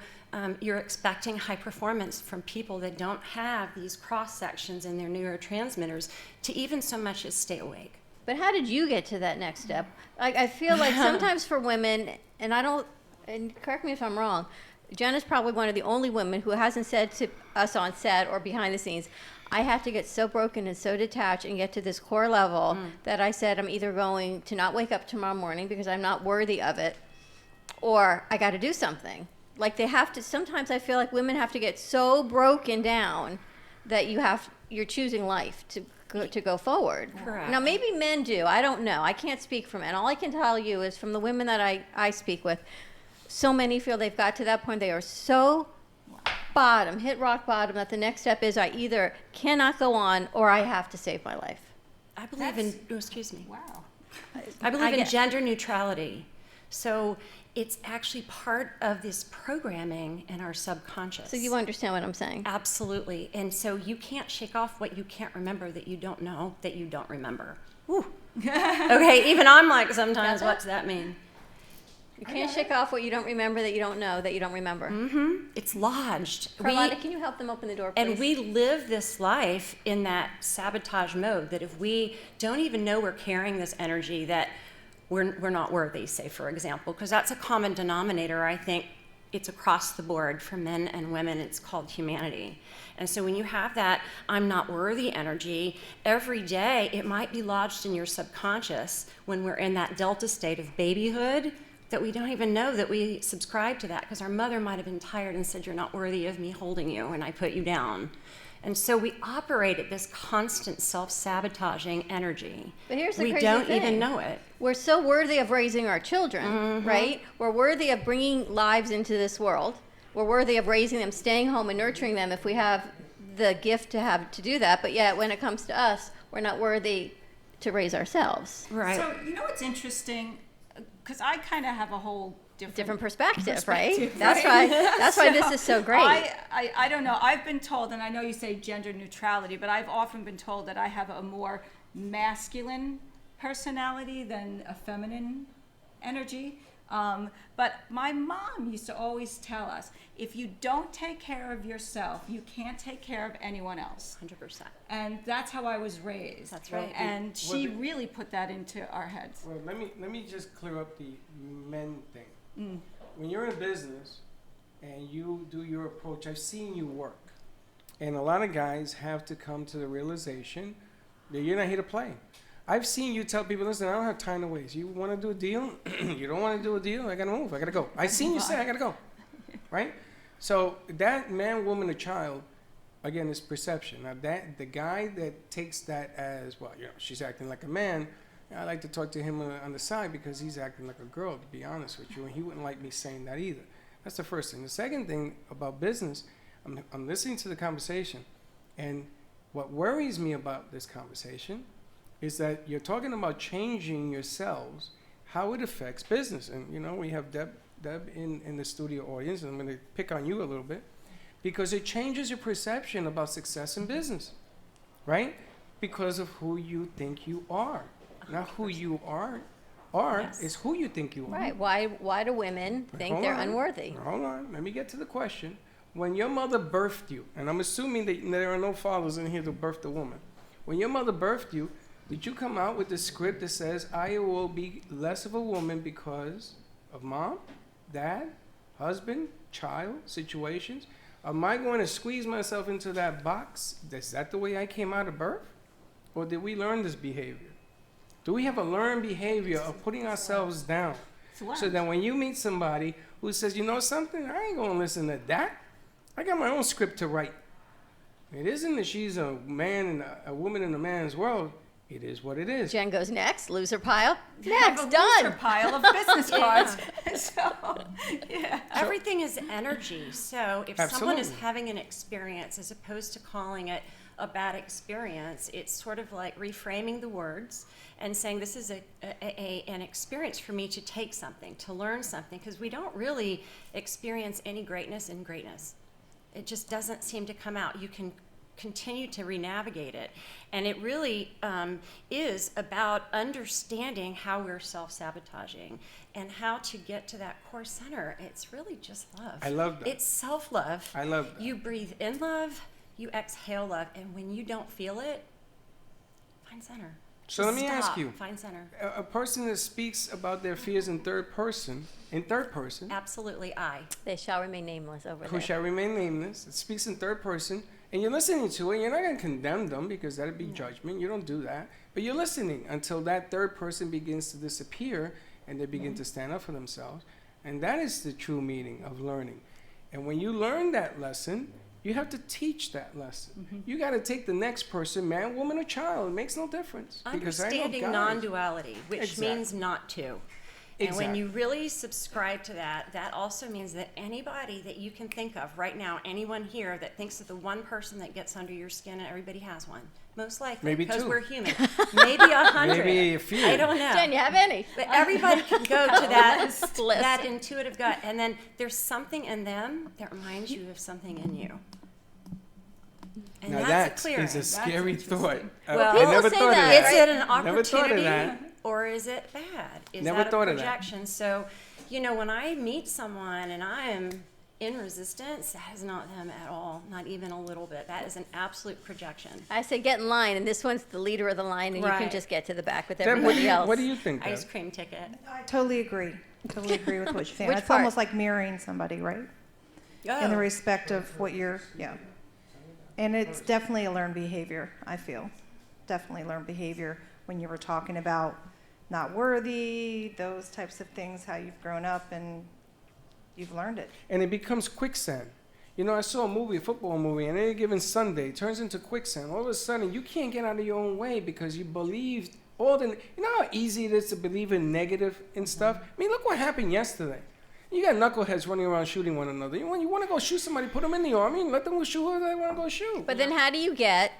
you're expecting high performance from people that don't have these cross sections in their neurotransmitters to even so much as stay awake. But how did you get to that next step? I feel like sometimes for women, and correct me if I'm wrong, Jen is probably one of the only women who hasn't said to us on set or behind the scenes, I have to get so broken and so detached and get to this core level that I said I'm either going to not wake up tomorrow morning because I'm not worthy of it, or I got to do something. Like they have to, sometimes I feel like women have to get so broken down that you're choosing life to go forward. Correct. Now maybe men do, I don't know. I can't speak for men. All I can tell you is from the women that I speak with, so many feel they've got to that point, they are so hit rock bottom, that the next step is I either cannot go on or I have to save my life. I believe Wow. I believe in gender neutrality. So it's actually part of this programming in our subconscious. So you understand what I'm saying? Absolutely. And so you can't shake off what you can't remember that you don't know that you don't remember. Woo. Okay, even I'm like sometimes, what's that mean? You can't shake off what you don't remember that you don't know that you don't remember. It's lodged. Carlotta, can you help them open the door, please? And we live this life in that sabotage mode, that if we don't even know we're carrying this energy, that we're not worthy, say, for example, because that's a common denominator. I think it's across the board for men and women. It's called humanity. And so when you have that I'm not worthy energy, every day it might be lodged in your subconscious when we're in that delta state of babyhood, that we don't even know that we subscribe to that, because our mother might have been tired and said, you're not worthy of me holding you, and I put you down. And so we operate at this constant self-sabotaging energy. But here's the we crazy don't thing. even know it. We're so worthy of raising our children, right? We're worthy of bringing lives into this world. We're worthy of raising them, staying home and nurturing them if we have the gift to do that. But yet when it comes to us, we're not worthy to raise ourselves. Right. So you know what's interesting? Because I kind of have a whole Different perspective, right? Perspective, That's right? why. That's why this is so great. I don't know. I've been told, and I know you say gender neutrality, but I've often been told that I have a more masculine personality than a feminine energy. But my mom used to always tell us, if you don't take care of yourself, you can't take care of anyone else. 100%. And that's how I was raised. That's right. And she really put that into our heads. Well, let me just clear up the men thing. When you're in business and you do your approach, I've seen you work. And a lot of guys have to come to the realization that you're not here to play. I've seen you tell people, listen, I don't have time to waste. You want to do a deal? You don't want to do a deal? I got to move. I got to go. I seen you say, I got to go. Right? So that man, woman, or child, again, is perception. Now, that the guy that takes that as, well, you know, she's acting like a man, I like to talk to him on the side because he's acting like a girl, to be honest with you, and he wouldn't like me saying that either. That's the first thing. The second thing about business, I'm listening to the conversation, and what worries me about this conversation is that you're talking about changing yourselves, how it affects business. And, you know, we have Deb in the studio audience, and I'm going to pick on you a little bit, because it changes your perception about success in business, right? Because of who you think you are. Not who you are Yes. is who you think you are. Right. Why do women think Hold they're on. unworthy? Hold on. Let me get to the question. When your mother birthed you, and I'm assuming that there are no fathers in here to birth a woman. When your mother birthed you, did you come out with the script that says, I will be less of a woman because of mom, dad, husband, child, situations? Am I going to squeeze myself into that box? Is that the way I came out of birth? Or did we learn this behavior? Do we have a learned behavior of putting ourselves down? So that when you meet somebody who says, you know something, I ain't going to listen to that. I got my own script to write. It isn't that she's a man and a woman in a man's world. It is what it is. Jen goes next. Loser pile. I have Next. a Done. loser pile of business cards. So, yeah. Everything is energy. So if someone is Absolutely. having an experience, as opposed to calling it a bad experience, it's sort of like reframing the words and saying this is an experience for me to take something, to learn something, because we don't really experience any greatness in greatness. It just doesn't seem to come out. You can continue to re-navigate it. And it really is about understanding how we're self-sabotaging and how to get to that core center. It's really just love. I love that. It's self-love. I love that. You breathe in love, you exhale love, and when you don't feel it, find center. So Just let me ask stop, you. Find center. A person that speaks about their fears in third person, Absolutely, I. They shall remain nameless over who there. shall remain nameless, it speaks in third person, and you're listening to it, you're not going to condemn them because that'd be judgment. You don't do that. But you're listening until that third person begins to disappear and they begin to stand up for themselves. And that is the true meaning of learning. And when you learn that lesson, you have to teach that lesson. You got to take the next person, man, woman, or child. It makes no difference. Because I know Understanding guys- non-duality, which Exactly. means not to. And when Exactly. you really subscribe to that, that also means that anybody that you can think of right now, anyone here that thinks that the one person that gets under your skin, and everybody has one, most likely, Maybe because two. we're human, maybe 100, Maybe a few. I don't know. Jen, you have any? But everybody can go to that, List. that intuitive gut, and then there's something in them that reminds you of something in you. And Now that's that a clearing. is a scary thought. Well, I People never say thought of that, that. Is it an Never thought of opportunity that. or is it bad? Is Never that a thought of that. projection? So, you know, when I meet someone and I am in resistance, that is not them at all, not even a little bit. That is an absolute projection. I say get in line, and this one's the leader of the line, and you can Right. just get to the back with Deb, everybody else. what do you think, Deb? Ice cream ticket. I totally agree. Totally agree with what you're saying. Which It's part? almost like mirroring somebody, right? In the Oh, respect of what you're, yeah. And it's definitely a learned behavior, I feel. Definitely learned behavior when you were talking about not worthy, those types of things, how you've grown up and you've learned it. And it becomes quicksand. You know, I saw a football movie, and any given Sunday it turns into quicksand. All of a sudden, you can't get out of your own way because you believed you know how easy it is to believe in negative and stuff? I mean, look what happened yesterday. You got knuckleheads running around shooting one another. You want to go shoot somebody, put them in the army, and let them go shoot who they want to go shoot. But then how do you get,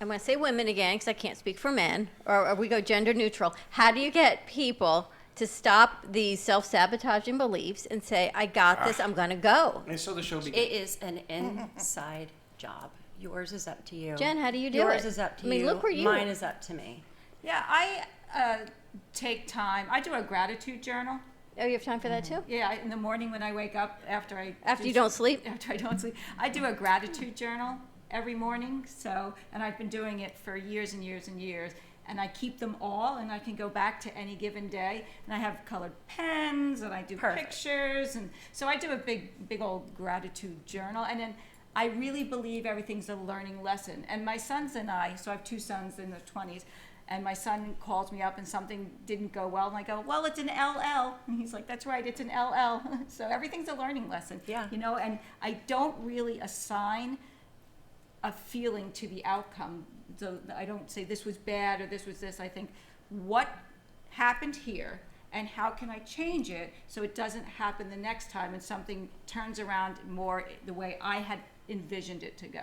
I'm going to say women again because I can't speak for men, or we go gender neutral. How do you get people to stop these self-sabotaging beliefs and say, I got this, I'm going to go? And so the show began. it is an inside job. Yours is up to you. Jen, how do you do Yours it? is up to I mean, you. look where you Mine is up to me. Yeah, I take time. I do a gratitude journal Oh, you have time for that too? Yeah, in the morning when I wake up after You don't sleep? After I don't sleep, I do a gratitude journal every morning. So, and I've been doing it for years and years and years. And I keep them all, and I can go back to any given day. And I have colored pens, and I do pictures, and so I do a big old gratitude journal. And then I really believe everything's a learning lesson. And my sons and I, so I have 2 sons in their 20s. And my son calls me up and something didn't go well, and I go, well, it's an LL. And he's like, that's right, it's an LL. So everything's a learning lesson. Yeah. You know, and I don't really assign a feeling to the outcome. So I don't say this was bad or this was this. I think, what happened here and how can I change it so it doesn't happen the next time and something turns around more the way I had envisioned it to go.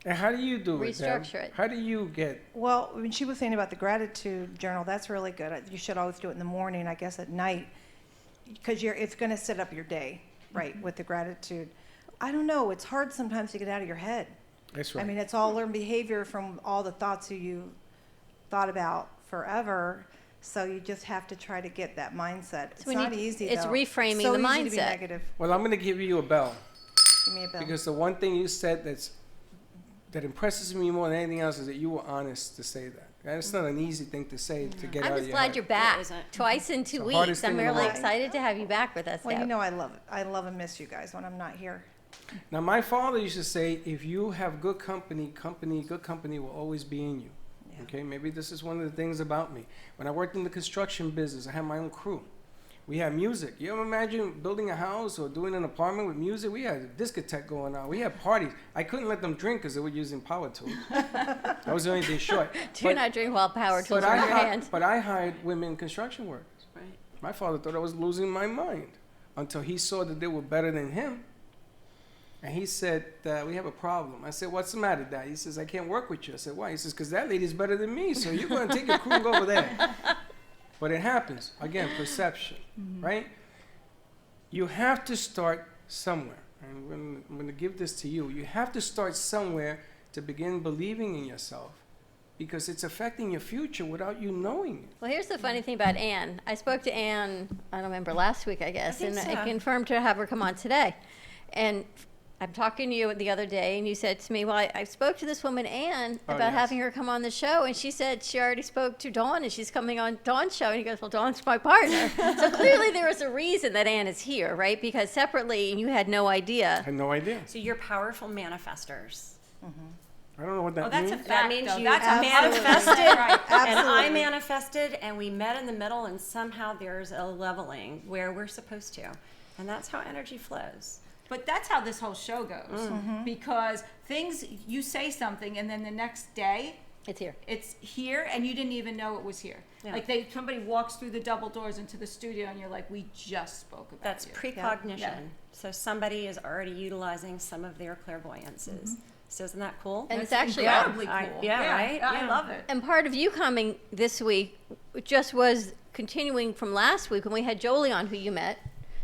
And how do you do it, Deb? Restructure it. How do you get? Well, when she was saying about the gratitude journal, that's really good. You should always do it in the morning, I guess at night, because it's going to set up your day, right, with the gratitude. I don't know. It's hard sometimes to get out of your head. That's right. I mean, it's all learned behavior from all the thoughts you thought about forever. So you just have to try to get that mindset. It's we not need- easy, it's though. reframing So the easy to be mindset. negative. Well, I'm going to give you a bell Give me a bell. because the one thing you said that impresses me more than anything else is that you were honest to say that. And it's not an easy thing to say to get I'm out of just your glad head. you're back. isn't. Twice in 2 It's the weeks. hardest I'm thing in the really world. excited to have you back with us, Well, Deb. you know I love it. I love and miss you guys when I'm not here. Now, my father used to say, if you have good company, good company will always be in you. Yeah. Okay, maybe this is one of the things about me. When I worked in the construction business, I had my own crew. We had music. You ever imagine building a house or doing an apartment with music? We had a discotheque going on. We had parties. I couldn't let them drink because they were using power tools. That was the only thing short. Do not drink while power tools But are in your hand. But I hired women construction workers. Right. My father thought I was losing my mind until he saw that they were better than him. And he said, we have a problem. I said, what's the matter, Dad? He says, I can't work with you. I said, why? He says, because that lady's better than me, so you're going to take your crew and go over there. But it happens. Again, perception, right? You have to start somewhere. And I'm going to give this to you. You have to start somewhere to begin believing in yourself because it's affecting your future without you knowing it. Well, here's the funny thing about Anne. I spoke to Anne, I don't remember, last week, I guess, think and so. I confirmed to have her come on today. And I'm talking to you the other day, and you said to me, well, I spoke to this woman, Anne, Oh, about yes. having her come on the show, and she said she already spoke to Dawn, and she's coming on Dawn's show. And he goes, well, Dawn's my partner. So clearly there is a reason that Anne is here, right? Because separately, you had no idea. I had no idea. So you're powerful manifestors. I don't know what that Oh, that's means. a fact, That means though. you That's Absolutely. manifested, right. and I Absolutely. manifested, and we met in the middle, and somehow there's a leveling where we're supposed to. And that's how energy flows. But that's how this whole show goes. Because you say something, and then the next day, It's here. it's here, and you didn't even know it was here. Yeah. Like somebody walks through the double doors into the studio, and you're like, we just spoke about That's you. precognition. Yeah. So somebody is already utilizing some of their clairvoyances. So isn't that cool? And it's That's actually incredibly I- cool. yeah, right? I Yeah. love it. And part of you coming this week just was continuing from last week when we had Jolie on, who you met.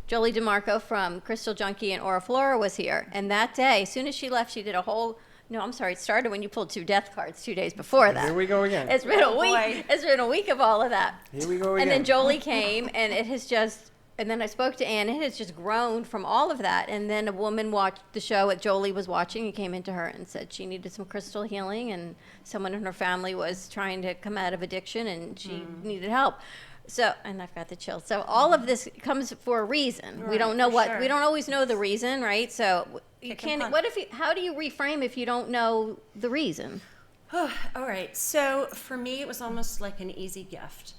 Jolie DeMarco from Crystal Junkie and Aura Flora was here. And that day, as soon as she left, she did a whole, no, I'm sorry, it started when you pulled 2 death cards 2 days before that. Here we go again. It's been a Oh, week. boy. It's been a week of all of that. Here we go And then again. Jolie came, and it has just, and then I spoke to Anne, and it has just grown from all of that. And then a woman watched the show that Jolie was watching and came into her and said she needed some crystal healing, and someone in her family was trying to come out of addiction, and she needed help. So, and I've got the chills. So all of this comes for a reason. We Right, don't know for what, sure. we don't always know the reason, right? So you Kick and can't, punch. how do you reframe if you don't know the reason? All right. So for me, it was almost like an easy gift.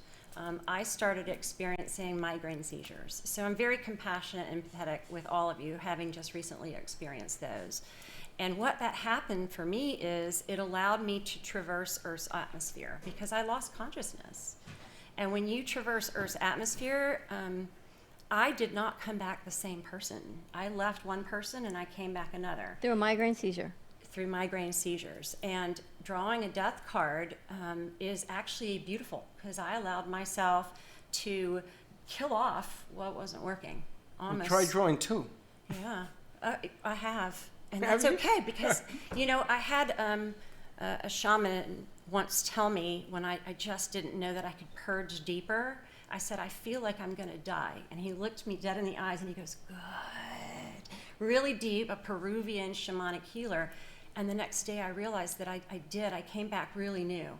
I started experiencing migraine seizures. So I'm very compassionate and empathetic with all of you, having just recently experienced those. And what that happened for me is it allowed me to traverse Earth's atmosphere because I lost consciousness. And when you traverse Earth's atmosphere, I did not come back the same person. I left one person and I came back another Through a migraine seizure. through migraine seizures. And drawing a death card is actually beautiful because I allowed myself to kill off what wasn't working. Almost. Try drawing 2. Yeah, I have. And Have that's you? okay because, I had a shaman once tell me when I just didn't know that I could purge deeper. I said, I feel like I'm going to die. And he looked me dead in the eyes and he goes, good. Really deep, a Peruvian shamanic healer. And the next day I realized that I came back really new.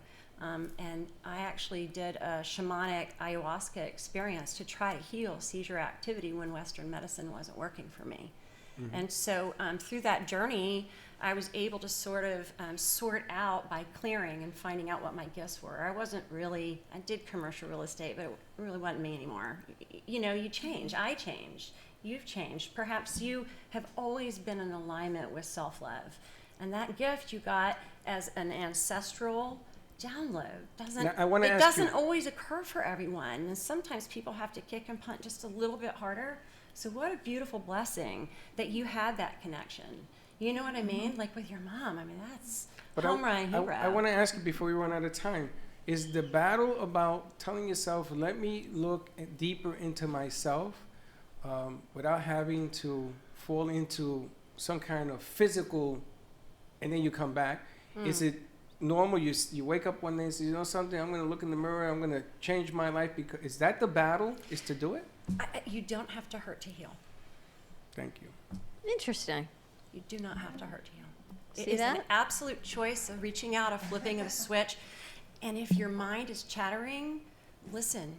And I actually did a shamanic ayahuasca experience to try to heal seizure activity when Western medicine wasn't working for me. And so through that journey, I was able to sort of sort out by clearing and finding out what my gifts were. I did commercial real estate, but it really wasn't me anymore. You know, you change. I changed. You've changed. Perhaps you have always been in alignment with self-love. And that gift you got as an ancestral download doesn't always occur for everyone. And sometimes people have to kick and punt just a little bit harder. So what a beautiful blessing that you had that connection. You know what I mean? Like with your mom. I mean, that's home run hero. I want to ask you before we run out of time, is the battle about telling yourself, let me look deeper into myself without having to fall into some kind of physical, and then you come back? Is it normal? You wake up one day and say, you know something, I'm going to look in the mirror, I'm going to change my life. Because is that the battle, is to do it? You don't have to hurt to heal. Thank you. Interesting. You do not have to hurt to heal. It See is an that? absolute choice of reaching out, of flipping of a switch. And if your mind is chattering, listen.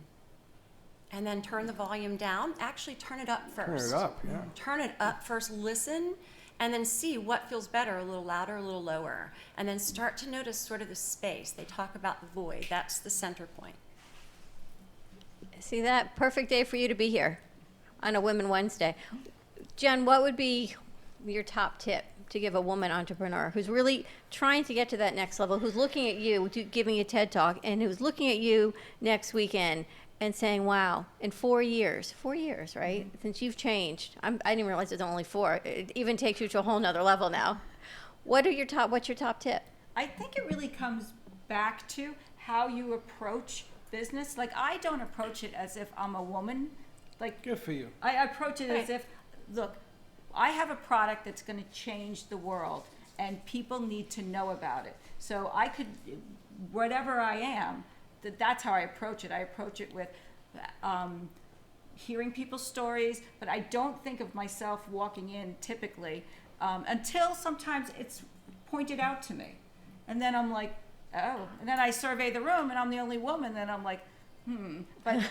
And then turn the volume down. Actually, turn it up first. Turn it up, yeah. Turn it up first, listen, and then see what feels better, a little louder, a little lower. And then start to notice sort of the space. They talk about the void. That's the center point. See that? Perfect day for you to be here on a Women Wednesday. Jen, what would be your top tip to give a woman entrepreneur who's really trying to get to that next level, who's looking at you, giving a TED Talk, and who's looking at you next weekend and saying, wow, in 4 years, right? Since you've changed. I didn't realize it's only 4. It even takes you to a whole nother level now. What's your top tip? I think it really comes back to how you approach business. Like, I don't approach it as if I'm a woman. Like, Good for you. I approach it as if, look, I have a product that's going to change the world, and people need to know about it. So I could, whatever I am, that's how I approach it. I approach it with hearing people's stories, but I don't think of myself walking in typically until sometimes it's pointed out to me. And then I'm like, oh. And then I survey the room, and I'm the only woman, and I'm like, But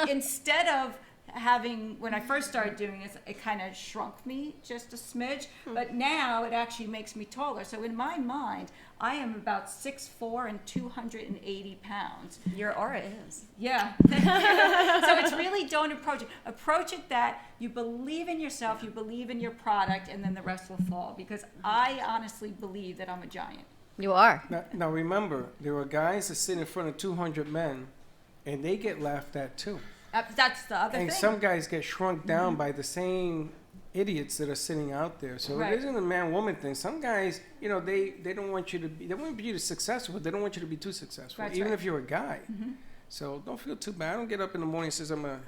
instead of having, when I first started doing this, it kind of shrunk me just a smidge, but now it actually makes me taller. So in my mind, I am about 6'4" and 280 pounds. Your aura is. Yeah. So it's really, don't approach it. Approach it that you believe in yourself, you believe in your product, and then the rest will fall. Because I honestly believe that I'm a giant. You are. Now remember, there are guys that sit in front of 200 men, and they get laughed at too. That's the other And thing. some guys get shrunk down by the same idiots that are sitting out there. So Right. it isn't a man-woman thing. Some guys, you know, they don't want you to be, they want you to be successful, but they don't want you to be too successful, That's even right. if you're a guy. So don't feel too bad. Don't get up in the morning and says I'm a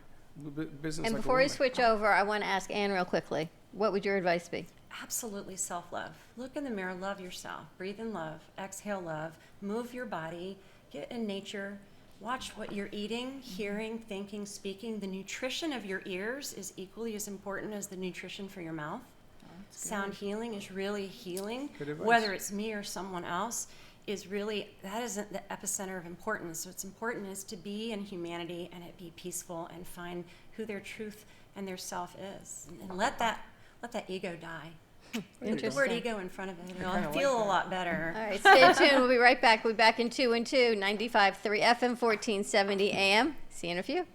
business And like before a you woman. switch over, I want to ask Anne real quickly. What would your advice be? Absolutely self-love. Look in the mirror, love yourself. Breathe in love, exhale love. Move your body, get in nature. Watch what you're eating, hearing, thinking, speaking. The nutrition of your ears is equally as important as the nutrition for your mouth. Sound healing is really healing. Good advice. Whether it's me or someone else is really, that isn't the epicenter of importance. So what's important is to be in humanity and it be peaceful and find who their truth and their self is. And let that ego die. Put the word Interesting. ego in front of it. kinda It'll like feel that. a lot better. All right, stay tuned. We'll be right back. We'll be back in 2 and 2, 95.3 FM, 1470 AM. See you in a few.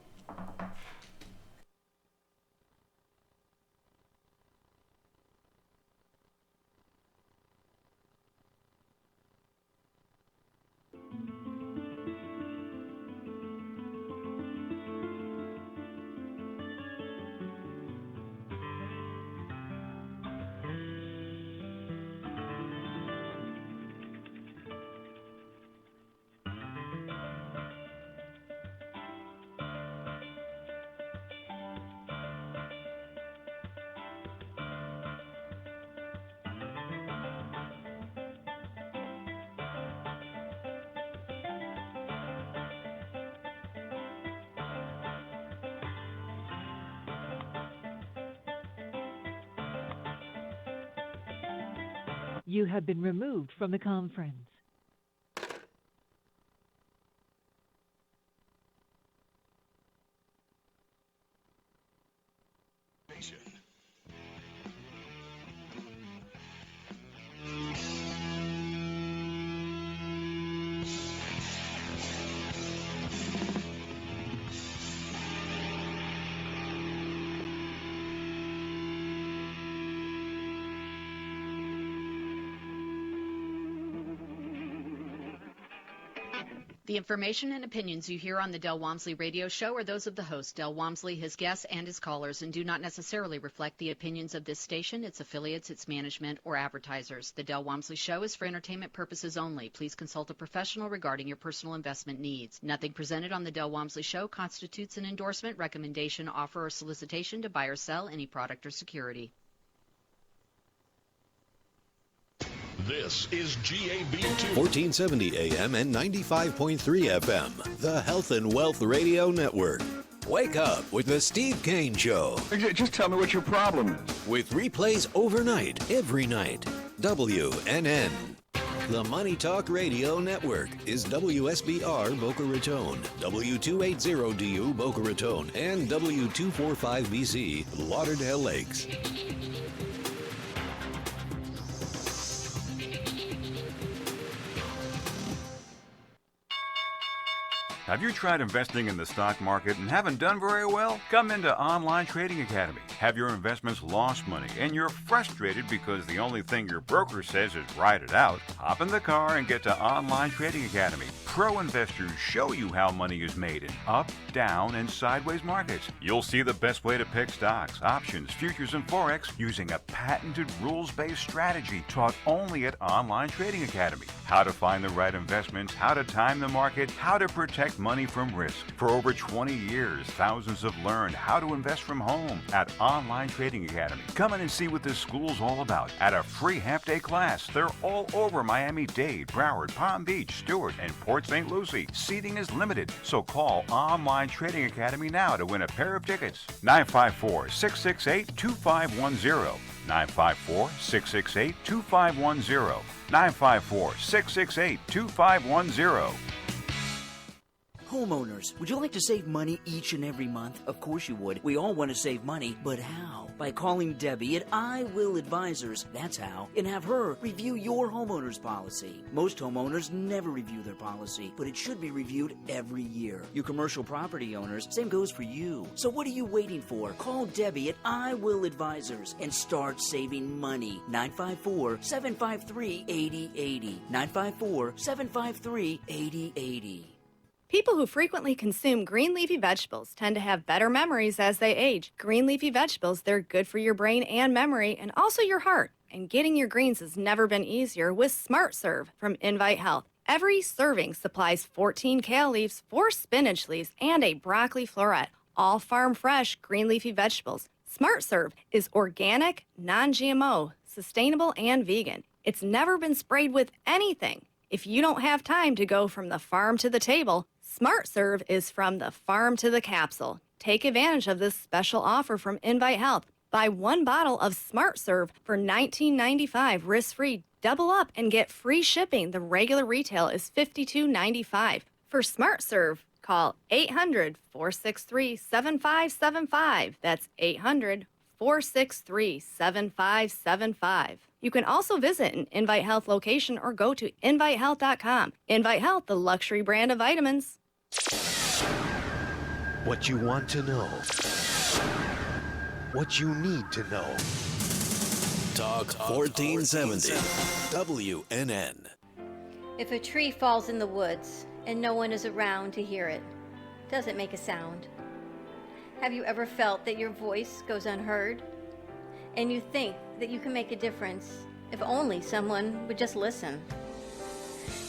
You have been removed from the conference. The information and opinions you hear on the Del Walmsley radio show are those of the host, Del Walmsley, his guests, and his callers, and do not necessarily reflect the opinions of this station, its affiliates, its management, or advertisers. The Del Walmsley show is for entertainment purposes only. Please consult a professional regarding your personal investment needs. Nothing presented on the Del Walmsley show constitutes an endorsement, recommendation, offer, or solicitation to buy or sell any product or security. This is GAB2 1470 AM and 95.3 FM, the Health and Wealth Radio Network. Wake up with the Steve Kane Show. Just tell me what your problem is. With replays overnight, every night. WNN. The Money Talk Radio Network is WSBR Boca Raton, W280DU Boca Raton, and W245BC Lauderdale Lakes. Have you tried investing in the stock market and haven't done very well? Come into Online Trading Academy. Have your investments lost money and you're frustrated because the only thing your broker says is write it out? Hop in the car and get to Online Trading Academy. Pro investors show you how money is made in up, down, and sideways markets. You'll see the best way to pick stocks, options, futures, and Forex using a patented rules-based strategy taught only at Online Trading Academy. How to find the right investments, how to time the market, how to protect money from risk. For over 20 years, thousands have learned how to invest from home at Online Trading Academy. Come in and see what this school's all about at a free half-day class. They're all over Miami-Dade, Broward, Palm Beach, Stewart, and Port St. Lucie. Seating is limited, so call Online Trading Academy now to win a pair of tickets. 954-668-2510. 954-668-2510. 954-668-2510. Homeowners, would you like to save money each and every month? Of course you would. We all want to save money, but how? By calling Debbie at I Will Advisors, that's how, and have her review your homeowner's policy. Most homeowners never review their policy, but it should be reviewed every year. You commercial property owners, same goes for you. So what are you waiting for? Call Debbie at I Will Advisors and start saving money. 954-753-8080. 954-753-8080. People who frequently consume green leafy vegetables tend to have better memories as they age. Green leafy vegetables, they're good for your brain and memory and also your heart. And getting your greens has never been easier with Smart Serve from Invite Health. Every serving supplies 14 kale leaves, 4 spinach leaves, and a broccoli floret. All farm fresh green leafy vegetables. Smart Serve is organic, non-GMO, sustainable, and vegan. It's never been sprayed with anything. If you don't have time to go from the farm to the table, Smart Serve is from the farm to the capsule. Take advantage of this special offer from Invite Health. Buy 1 bottle of Smart Serve for $19.95 risk-free. Double up and get free shipping. The regular retail is $52.95. For Smart Serve, call 800-463-7575. That's 800-463-7575. You can also visit an Invite Health location or go to invitehealth.com. Invite Health, the luxury brand of vitamins. What you want to know. What you need to know. Talk 1470. WNN. If a tree falls in the woods and no one is around to hear it, does it make a sound? Have you ever felt that your voice goes unheard? And you think that you can make a difference if only someone would just listen?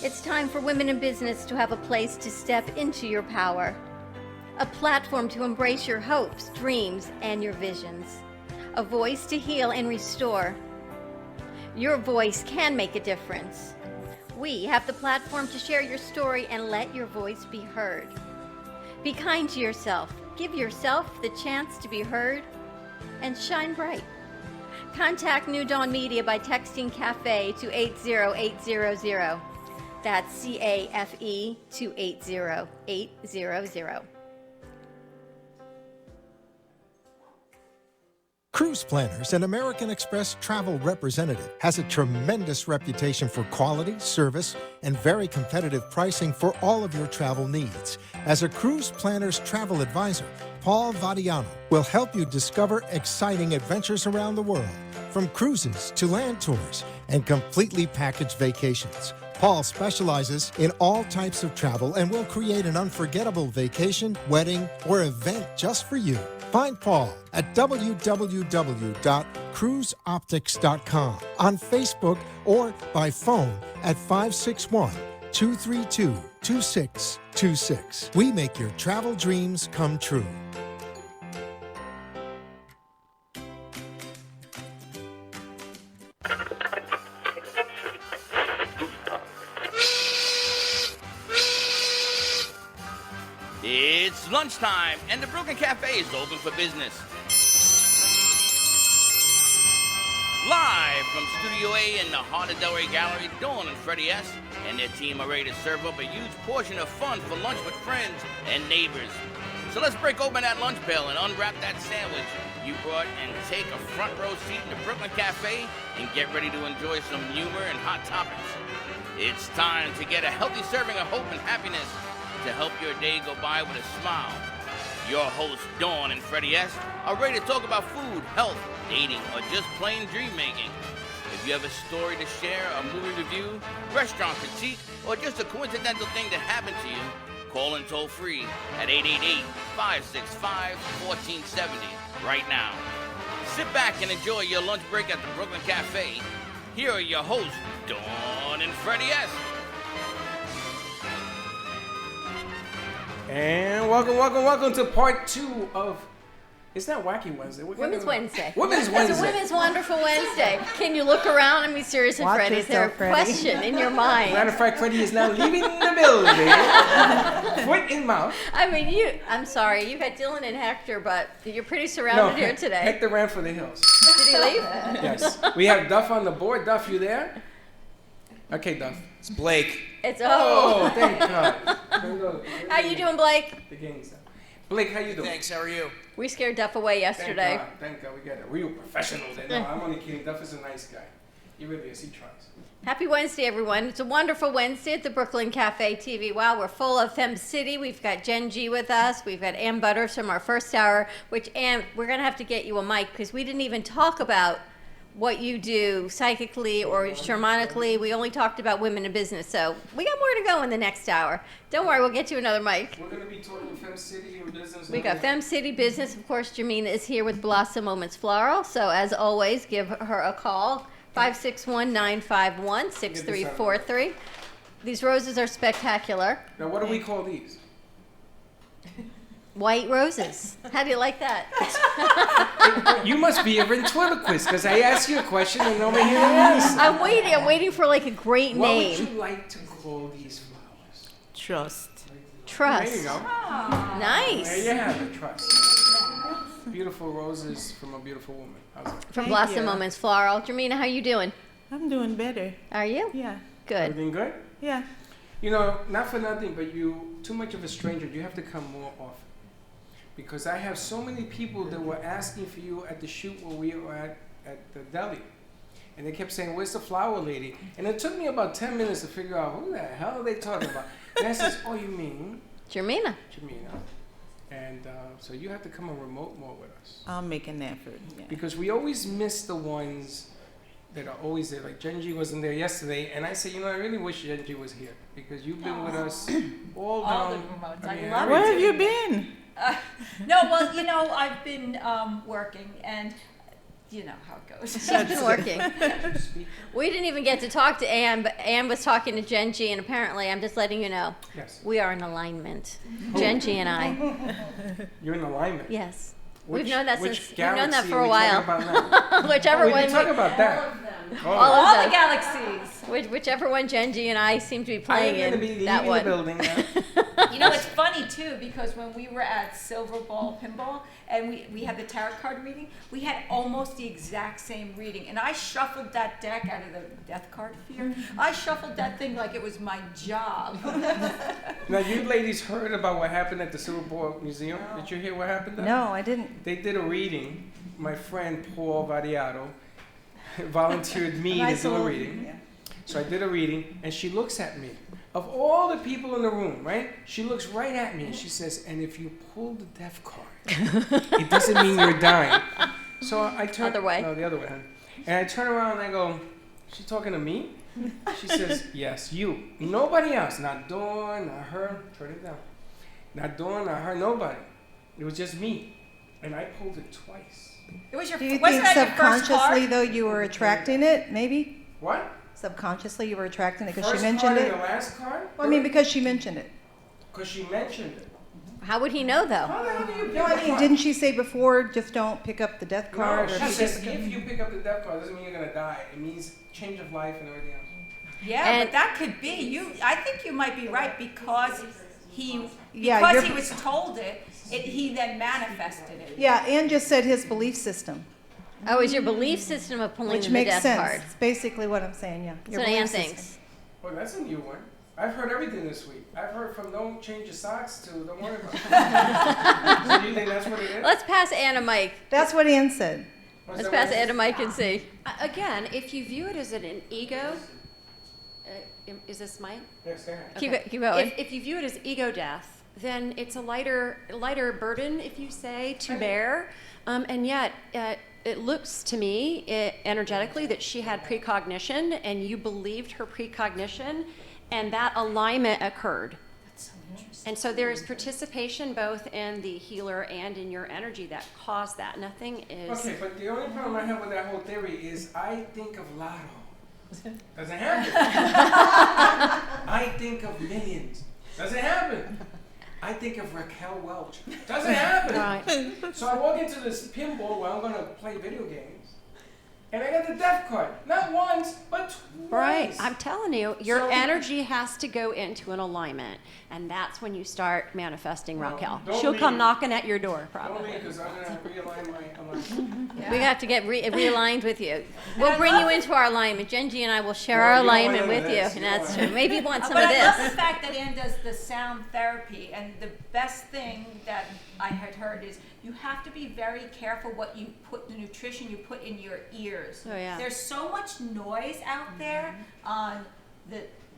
It's time for women in business to have a place to step into your power, a platform to embrace your hopes, dreams, and your visions, a voice to heal and restore. Your voice can make a difference. We have the platform to share your story and let your voice be heard. Be kind to yourself. Give yourself the chance to be heard and shine bright. Contact New Dawn Media by texting CAFE to 80800. That's CAFE to 80800. Cruise Planners, an American Express travel representative, has a tremendous reputation for quality, service, and very competitive pricing for all of your travel needs. As a Cruise Planners travel advisor, Paul Vadiano will help you discover exciting adventures around the world, from cruises to land tours and completely packaged vacations. Paul specializes in all types of travel and will create an unforgettable vacation, wedding, or event just for you. Find Paul at www.cruiseoptics.com, on Facebook, or by phone at 561-232-2626. We make your travel dreams come true. It's lunchtime, and the Brooklyn Cafe is open for business. Live from Studio A in the heart of Delray Gallery, Dawn and Freddie S. and their team are ready to serve up a huge portion of fun for lunch with friends and neighbors. So let's break open that lunch pail and unwrap that sandwich you brought and take a front row seat in the Brooklyn Cafe and get ready to enjoy some humor and hot topics. It's time to get a healthy serving of hope and happiness to help your day go by with a smile. Your hosts, Dawn and Freddie S., are ready to talk about food, health, dating, or just plain dream making. If you have a story to share, a movie review, restaurant critique, or just a coincidental thing that happened to you, call in toll free at 888-565-1470 right now. Sit back and enjoy your lunch break at the Brooklyn Cafe. Here are your hosts, Dawn and Freddie S. And welcome to part 2 of... It's not Wacky Wednesday. Women's Wednesday. Women's Wednesday. It's a Women's Wonderful Wednesday. Can you look around and be serious and Freddie? Is there a question in your mind? Matter of fact, Freddie is now leaving the building. Foot in mouth. I mean, I'm sorry. You had Dylan and Hector, but you're pretty surrounded here today. Hector ran for the hills. Did he leave? Yes. We have Duff on the board. Duff, you there? Okay, Duff. It's Blake. It's Oh, thank God. How you doing, Blake? The gang's up. Blake, how you doing? Thanks. How are you? We scared Duff away yesterday. Thank God. We got a real professional there. No, I'm only kidding. Duff is a nice guy. He really is. He tries. Happy Wednesday, everyone. It's a wonderful Wednesday at the Brooklyn Cafe TV. Wow, we're full of Fem City. We've got Jen G with us. We've got Ann Butters from our first hour, which, Ann, we're going to have to get you a mic because we didn't even talk about what you do psychically or shamanically. We only talked about women in business, so we got more to go in the next hour. Don't worry, we'll get you another mic. We're going to be talking Fem City or business. We got Fem City Business. Of course, Jamina is here with Blossom Moments Floral, so as always, give her a call, 561-951-6343. These roses are spectacular. Now, what do we call these? White roses. How do you like that? You must be a ventriloquist because I ask you a question and nobody hears the answer. I'm waiting for like a great name. What would you like to call these flowers? Trust. Trust. There you go. Nice. There you have it, trust. Beautiful roses from a beautiful woman. How's that? From Blossom Moments Floral. Jermina, how you doing? I'm doing better. Are you? Yeah. Good. Everything good? Yeah. You know, not for nothing, but you, too much of a stranger, you have to come more often. Because I have so many people that were asking for you at the shoot where we were at the deli. And they kept saying, where's the flower lady? And it took me about 10 minutes to figure out who the hell are they talking about. And I says, oh, you mean? Jermina. And so you have to come and remote more with us. I'll make an effort. Yeah. Because we always miss the ones that are always there. Like Genji wasn't there yesterday. And I said, you know, I really wish Genji was here. Because you've been with us all All down. the remotes. I mean, I love Where it. have you been? No, well, you know, I've been working, and you know how it goes. She's been working. We didn't even get to talk to Ann, but Ann was talking to Genji, and apparently, I'm just letting you know, we are in alignment. Genji and I. You're in alignment? Yes. Which- We've known that which since. We've known that galaxy for are a we while. talking about now? Whichever we one. can talk about that. All All of the them. galaxies. Whichever one Genji and I seem to be playing I'm going to be in. That leaving one. the building now. You know, it's funny too, because when we were at Silver Ball Pinball and we had the tarot card reading, we had almost the exact same reading. And I shuffled that deck out of the death card fear. I shuffled that thing like it was my job. Now, you ladies heard about what happened at the Silver Ball Museum? No. Did you hear what happened there? No, I didn't. They did a reading. My friend Paul Variato volunteered me Nice to do a little- reading. yeah. So I did a reading, and she looks at me. Of all the people in the room, right? She looks right at me, and she says, "And if you pull the death card, it doesn't mean you're dying." So I turn Other way. No, the other way. Honey. And I turn around and I go, "She talking to me?" She says, "Yes, you. Nobody else. Not Dawn, not her. Turn it down. Not Dawn, not her. Nobody. It was just me." And I pulled it twice. It was your. Do you wasn't think that your first subconsciously, card? though, you were attracting it, maybe? What? Subconsciously, you were attracting it because First she mentioned card it? and the last card? Well, I mean, because she mentioned it. Because she mentioned it. How would he know, though? How the hell do you pick No, I a mean, card? didn't she say before, just don't pick up the death card? No, or she if you says just- if you pick up the death card, doesn't mean you're gonna die. It means change of life and everything else. Yeah, And- but that could be. I think you might be right because Yeah, because you're- he was told it. He then manifested it. Yeah, and just said his belief system, Oh, is your belief system of pulling which the makes death sense. card? It's basically what I'm saying, yeah. That's what Ann thinks. Well, that's a new one. I've heard everything this week. I've heard from don't change your socks to don't worry about it. So do you think that's what it is? Let's pass Ann a mic. That's what Ann said. What's Let's that pass what it Ann a is? mic and see. Again, if you view it as an ego, is this mine? Yes, go ahead. Keep going. If you view it as ego death, then it's a lighter burden, if you say, to bear. And yet, it looks to me energetically that she had precognition, and you believed her precognition, and that alignment occurred. And so there is participation both in the healer and in your energy that caused that. Nothing is. Okay, but the only problem I have with that whole theory is I think of lotto. Doesn't happen. I think of millions. Doesn't happen. I think of Raquel Welch. Doesn't happen. Right. So I walk into this pinball where I'm going to play video games, and I got the death card. Not once, but twice. Right. I'm telling you, your So- energy has to go into an alignment, and that's when you start manifesting Well, Raquel. don't She'll come leave. knocking at your door, Don't probably. leave, because I'm going to realign my alignment. We have to get realigned with you. We'll bring you into our alignment. Genji and I will share Well, our you don't alignment want with you, this. and You don't that's want true. Maybe you want some But of I love this. the fact that Ann does the sound therapy, and the best thing that I had heard is you have to be very careful what you put, the nutrition you put in your ears. Oh, yeah. There's so much noise out there on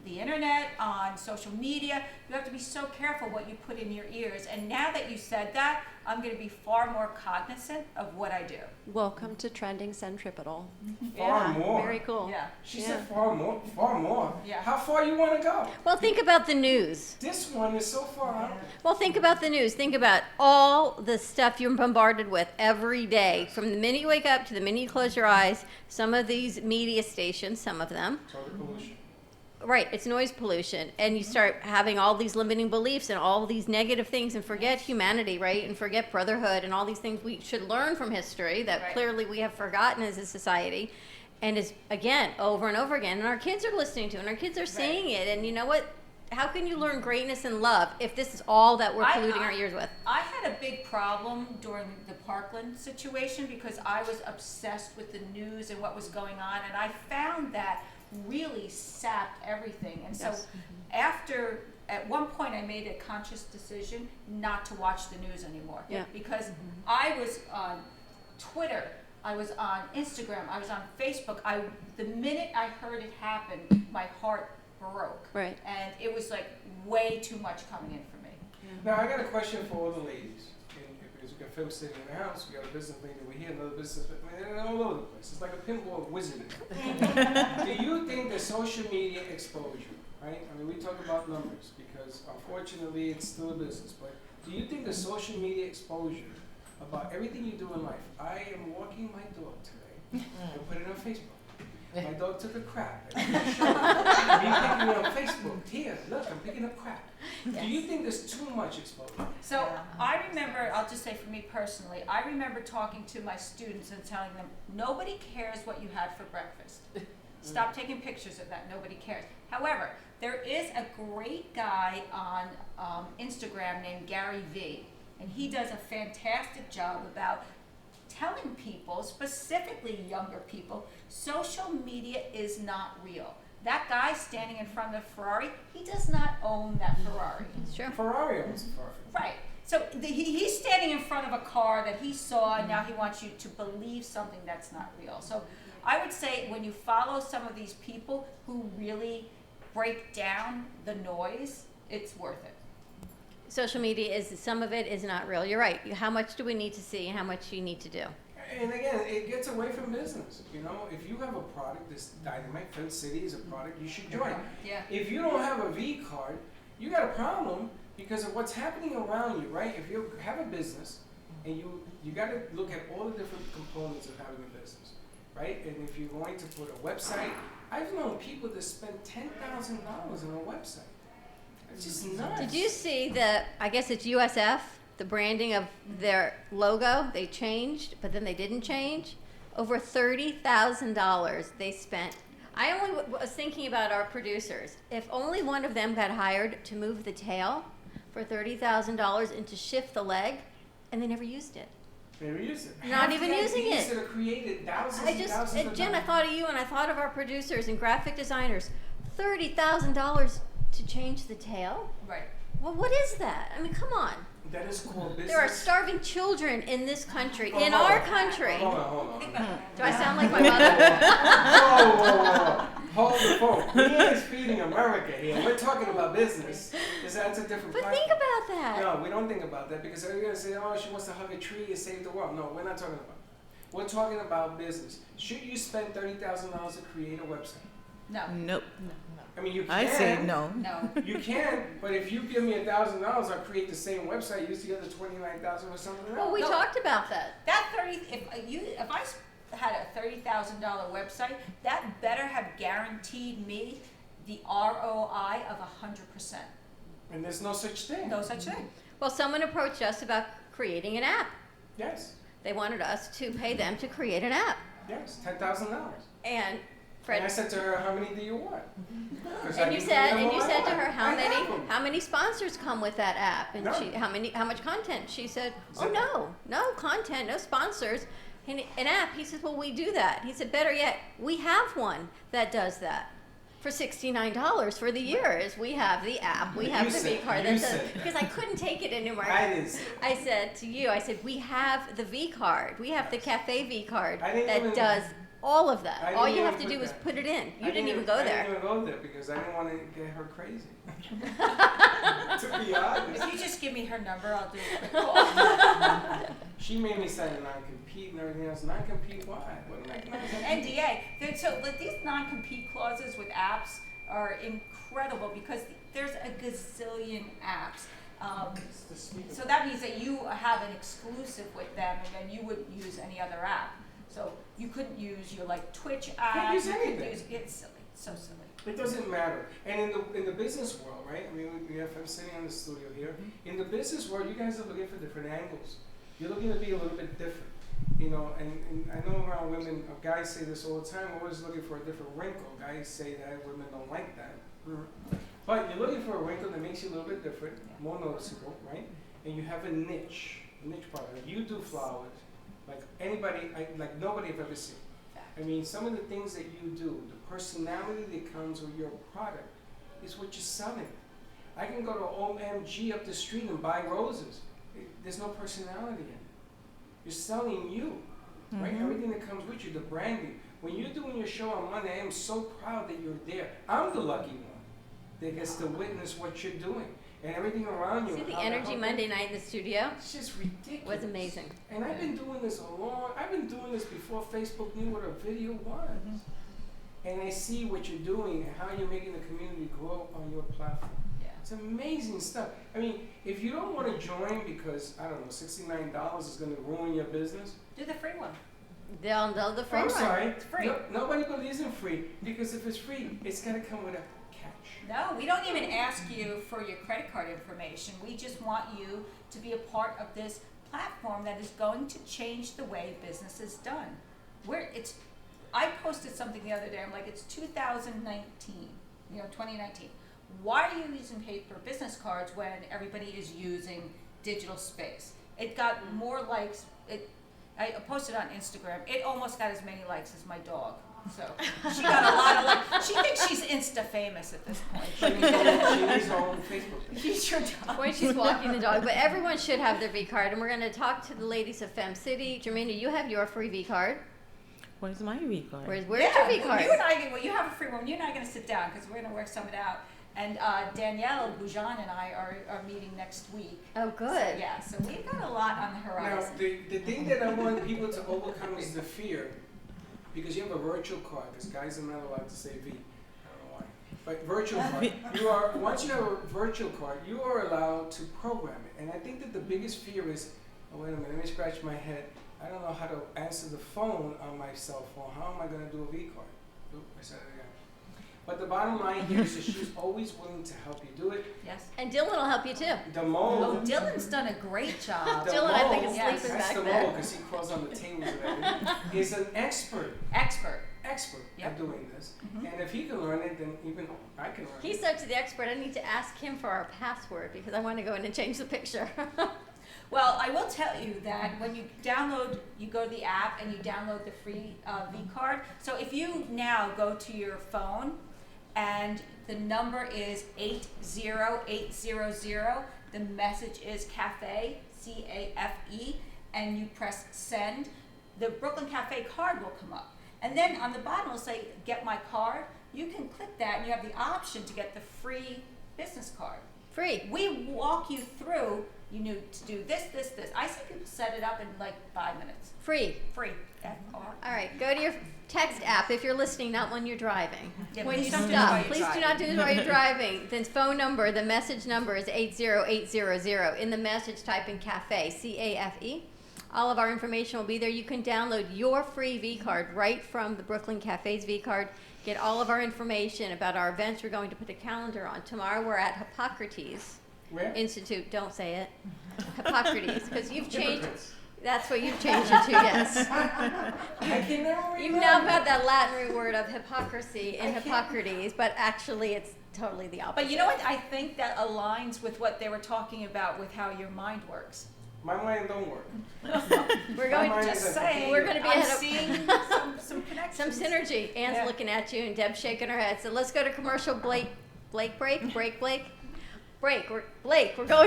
the internet, on social media. You have to be so careful what you put in your ears. And now that you said that, I'm going to be far more cognizant of what I do. Welcome to Trending Centripetal. Far more. Very cool. Yeah. She said far more. Far more. Yeah. How far you want to go? Well, think about the news. This one is so far out. Well, think about the news. Think about all the stuff you're bombarded with every day, from the minute you wake up to the minute you close your eyes. Some of these media stations, some of them, Total pollution. right, it's noise pollution. And you start having all these limiting beliefs and all these negative things and forget humanity, right? And forget brotherhood and all these things we should learn from history that Right. clearly we have forgotten as a society. And is again, over and over again. And our kids are listening to it and our kids are seeing it. And you know what? How can you learn greatness and love if this is all that we're polluting our ears with? I had a big problem during the Parkland situation because I was obsessed with the news and what was going on, and I found that really sapped everything. And so at one point I made a conscious decision not to watch the news anymore. Yeah. Because I was on Twitter, I was on Instagram, I was on Facebook. The minute I heard it happen, my heart broke. Right. And it was like way too much coming in for me. Now, I got a question for all the ladies. Because we got Phil sitting in the house, we got a business lady over here, another business lady, and all over the place. It's like a pinball wizard. Do you think the social media exposure, right? I mean, we talk about numbers because unfortunately it's still a business, but do you think the social media exposure about everything you do in life? I am walking my dog today and put it on Facebook. My dog took a crap. Me picking it on Facebook. Here, look, I'm picking up crap. Do you think there's too much exposure? So I remember, I'll just say for me personally, I remember talking to my students and telling them, nobody cares what you had for breakfast. Stop taking pictures of that. Nobody cares. However, there is a great guy on Instagram named Gary V, and he does a fantastic job about telling people, specifically younger people, social media is not real. That guy standing in front of the Ferrari, he does not own that Ferrari. Sure. Ferrari owns a Ferrari. Right. So he's standing in front of a car that he saw, and now he wants you to believe something that's not real. So I would say when you follow some of these people who really break down the noise, it's worth it. Social media is, some of it is not real. You're right. How much do we need to see and how much you need to do? And again, it gets away from business. You know, if you have a product, this Dynamite Fence City is a product you should join. Yeah. If you don't have a V card, you got a problem because of what's happening around you, right? If you have a business and you got to look at all the different components of having a business, right? And if you're going to put a website, I've known people that spend $10,000 on a website. It's just nuts. Did you see the, I guess it's USF, the branding of their logo? They changed, but then they didn't change. Over $30,000 they spent. I only was thinking about our producers. If only one of them got hired to move the tail for $30,000 and to shift the leg, and they never used it. Never used it. Not even using it. That are created thousands and thousands of Jen, I dollars. thought of you and I thought of our producers and graphic designers. $30,000 to change the tail? Right. Well, what is that? I mean, come on. That is called business. There are starving children in this country, in Hold our on. country. Hold on. Do I sound like my mother? Whoa. Hold the phone. We ain't feeding America here. We're talking about business. That's a different But platform. think about that. No, we don't think about that because they're going to say, oh, she wants to hug a tree and save the world. No, we're not talking about that. We're talking about business. Should you spend $30,000 to create a website? No. Nope. I mean, you can. I say no. No. You can, but if you give me $1,000, I'll create the same website. Use the other $29,000 or something else. Well, we talked about that. That if I had a $30,000 website, that better have guaranteed me the ROI of 100%. And there's no such thing. No such thing. Well, someone approached us about creating an app. Yes. They wanted us to pay them to create an app. Yes, $10,000. And Fred, And I said to her, "How many do you want?" and you said to her, how many sponsors come with that app? And None. how much content? She said, oh no content, no sponsors. An app. He says, well, we do that. He said, better yet, we have one that does that. For $69 for the year is we have the app, we have the V card that does, because I couldn't take it anymore. I said to you, we have the V card, we have the Cafe V card that does all of that. All you have to do is put it in. You didn't even go there. I didn't even go there because I didn't want to get her crazy. To be honest. If you just give me her number, I'll do a quick call. She made me sign a non-compete and everything else. Non-compete, why? What am I NDA. So these non-compete clauses with apps are incredible because there's a gazillion apps. So that means that you have an exclusive with them, and then you wouldn't use any other app. So you couldn't use your Twitch app. Can't use you anything. couldn't use, it's silly, so silly. It doesn't matter. And in the business world, right? I mean, I'm sitting in the studio here. In the business world, you guys are looking for different angles. You're looking to be a little bit different. You know, and I know around women, guys say this all the time, we're always looking for a different wrinkle. Guys say that women don't like that. But you're looking for a wrinkle that makes you a little bit different, more noticeable, right? And you have a niche product. Like you do flowers, like anybody, like nobody I've ever seen. I mean, some of the things that you do, the personality that comes with your product is what you're selling. I can go to OMG up the street and buy roses. There's no personality in it. You're selling you, right? Everything that comes with you, the branding. When you're doing your show on Monday, I am so proud that you're there. I'm the lucky one that gets to witness what you're doing. And everything around you. See the energy Monday night in the studio? It's just ridiculous. Was amazing. And I've been doing this I've been doing this before Facebook knew what a video was. And I see what you're doing and how you're making the community grow on your platform. Yeah. It's amazing stuff. I mean, if you don't want to join because, I don't know, $69 is going to ruin your business. Do the free one. They'll know the free I'm one. sorry. It's free. No, nobody believes in free because if it's free, it's got to come with a catch. No, we don't even ask you for your credit card information. We just want you to be a part of this platform that is going to change the way business is done. I posted something the other day. I'm like, it's 2019, 2019. Why are you using paper business cards when everybody is using digital space? It got more likes. I posted on Instagram. It almost got as many likes as my dog. So she got a lot of likes. She thinks she's Insta famous at this point. She needs her own Facebook page. She sure does. When she's walking the dog. But everyone should have their V card. And we're going to talk to the ladies of Fem City. Jermaine, you have your free V card. Where's my V card? Where's your V card? You and I, you have a free one. You and I are going to sit down because we're going to work something out. And Danielle Boujan and I are meeting next week. Oh, good. So we've got a lot on the horizon. Now, the thing that I want people to overcome is the fear, because you have a virtual card, because guys are not allowed to say V. I don't know why. But virtual card, once you have a virtual card, you are allowed to program it. And I think that the biggest fear is, oh, wait a minute, let me scratch my head. I don't know how to answer the phone on my cell phone. How am I going to do a V card? Oop, I said it again. But the bottom line here is that she's always willing to help you do it. Yes. And Dylan will help you too. The mole. Oh, Dylan's done a great job. Dylan, I think, is sleeping that's back the there. mole, because he crawls on the tables and everything. He's an expert at doing this. And if he can learn it, then even I can learn it. He's such the expert. I need to ask him for our password because I want to go in and change the picture. Well, I will tell you that when you go to the app and you download the free V card. So if you now go to your phone and the number is 80800, the message is CAFE, C-A-F-E, and you press send, the Brooklyn Cafe card will come up. And then on the bottom it will say, get my card. You can click that and you have the option to get the free business card. Free. We walk you through, you need to do this. I see people set it up in like 5 minutes. Free. F-R. All right, go to your text app if you're listening, not when you're driving. Yeah, when please you don't do it while stop, you're please do driving. not do this while you're driving. The phone number, the message number is 80800. In the message, type in CAFE, C-A-F-E. All of our information will be there. You can download your free V card right from the Brooklyn Cafe's V card. Get all of our information about our events. We're going to put a calendar on. Tomorrow we're at Hippocrates Institute. Don't say it. Hippocrates, because you've changed. That's what you've changed it to, yes. You've now got that Latin root word of hypocrisy in Hippocrates, but actually it's totally the opposite. But you know what? I think that aligns with what they were talking about with how your mind works. My mind don't work. We're going to just say we're going to be I'm ahead of seeing some connections. some synergy. Anne's looking at you and Deb's shaking her head. So let's go to commercial break. We're going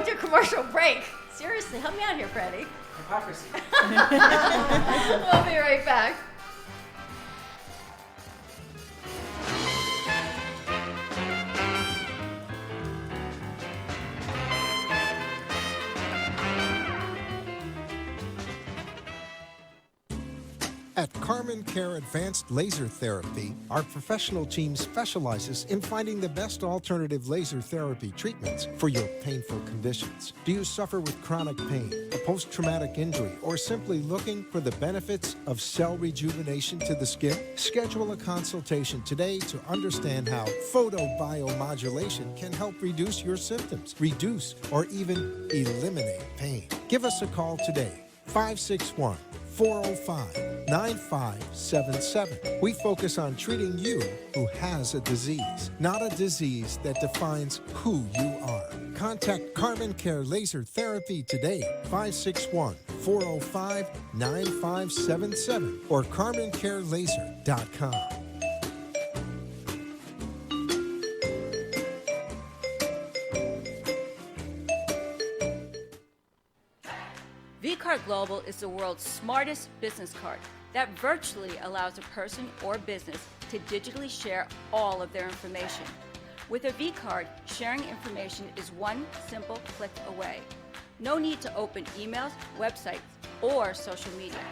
to a commercial break. Seriously, help me out here, Freddie. Hypocrisy. We'll be right back. At Carmen Care Advanced Laser Therapy, our professional team specializes in finding the best alternative laser therapy treatments for your painful conditions. Do you suffer with chronic pain, a post-traumatic injury, or simply looking for the benefits of cell rejuvenation to the skin? Schedule a consultation today to understand how photobiomodulation can help reduce your symptoms, reduce or even eliminate pain. Give us a call today, 561-405-9577. We focus on treating you who has a disease, not a disease that defines who you are. Contact Carmen Care Laser Therapy today, 561-405-9577 or CarmenCareLaser.com. vCard Global is the world's smartest business card that virtually allows a person or business to digitally share all of their information. With a vCard, sharing information is one simple click away. No need to open emails, websites, or social media.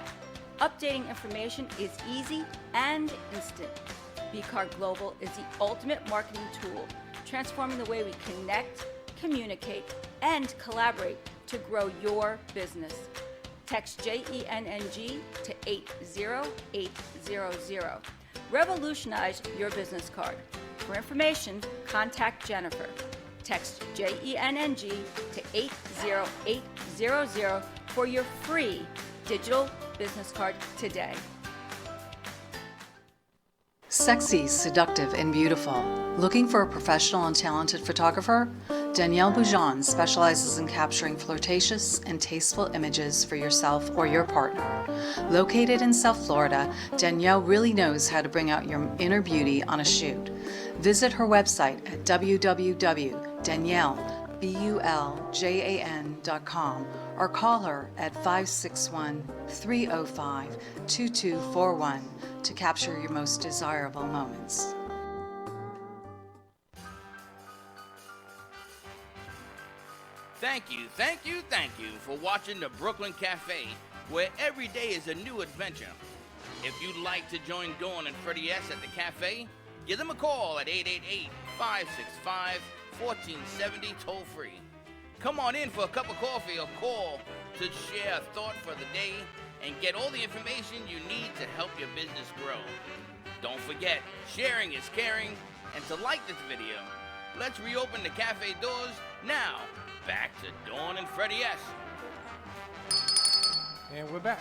Updating information is easy and instant. vCard Global is the ultimate marketing tool, transforming the way we connect, communicate, and collaborate to grow your business. Text JENNG to 80800. Revolutionize your business card. For information, contact Jennifer. Text JENNG to 80800 for your free digital business card today. Sexy, seductive, and beautiful. Looking for a professional and talented photographer? Danielle Boujon specializes in capturing flirtatious and tasteful images for yourself or your partner. Located in South Florida, Danielle really knows how to bring out your inner beauty on a shoot. Visit her website at www.daniellebuljan.com or call her at 561-305-2241 to capture your most desirable moments. Thank you for watching the Brooklyn Cafe, where every day is a new adventure. If you'd like to join Dawn and Freddie S. at the cafe, give them a call at 888-565-1470 toll free. Come on in for a cup of coffee or call to share a thought for the day and get all the information you need to help your business grow. Don't forget, sharing is caring, and to like this video. Let's reopen the cafe doors now. Back to Dawn and Freddie S. And we're back.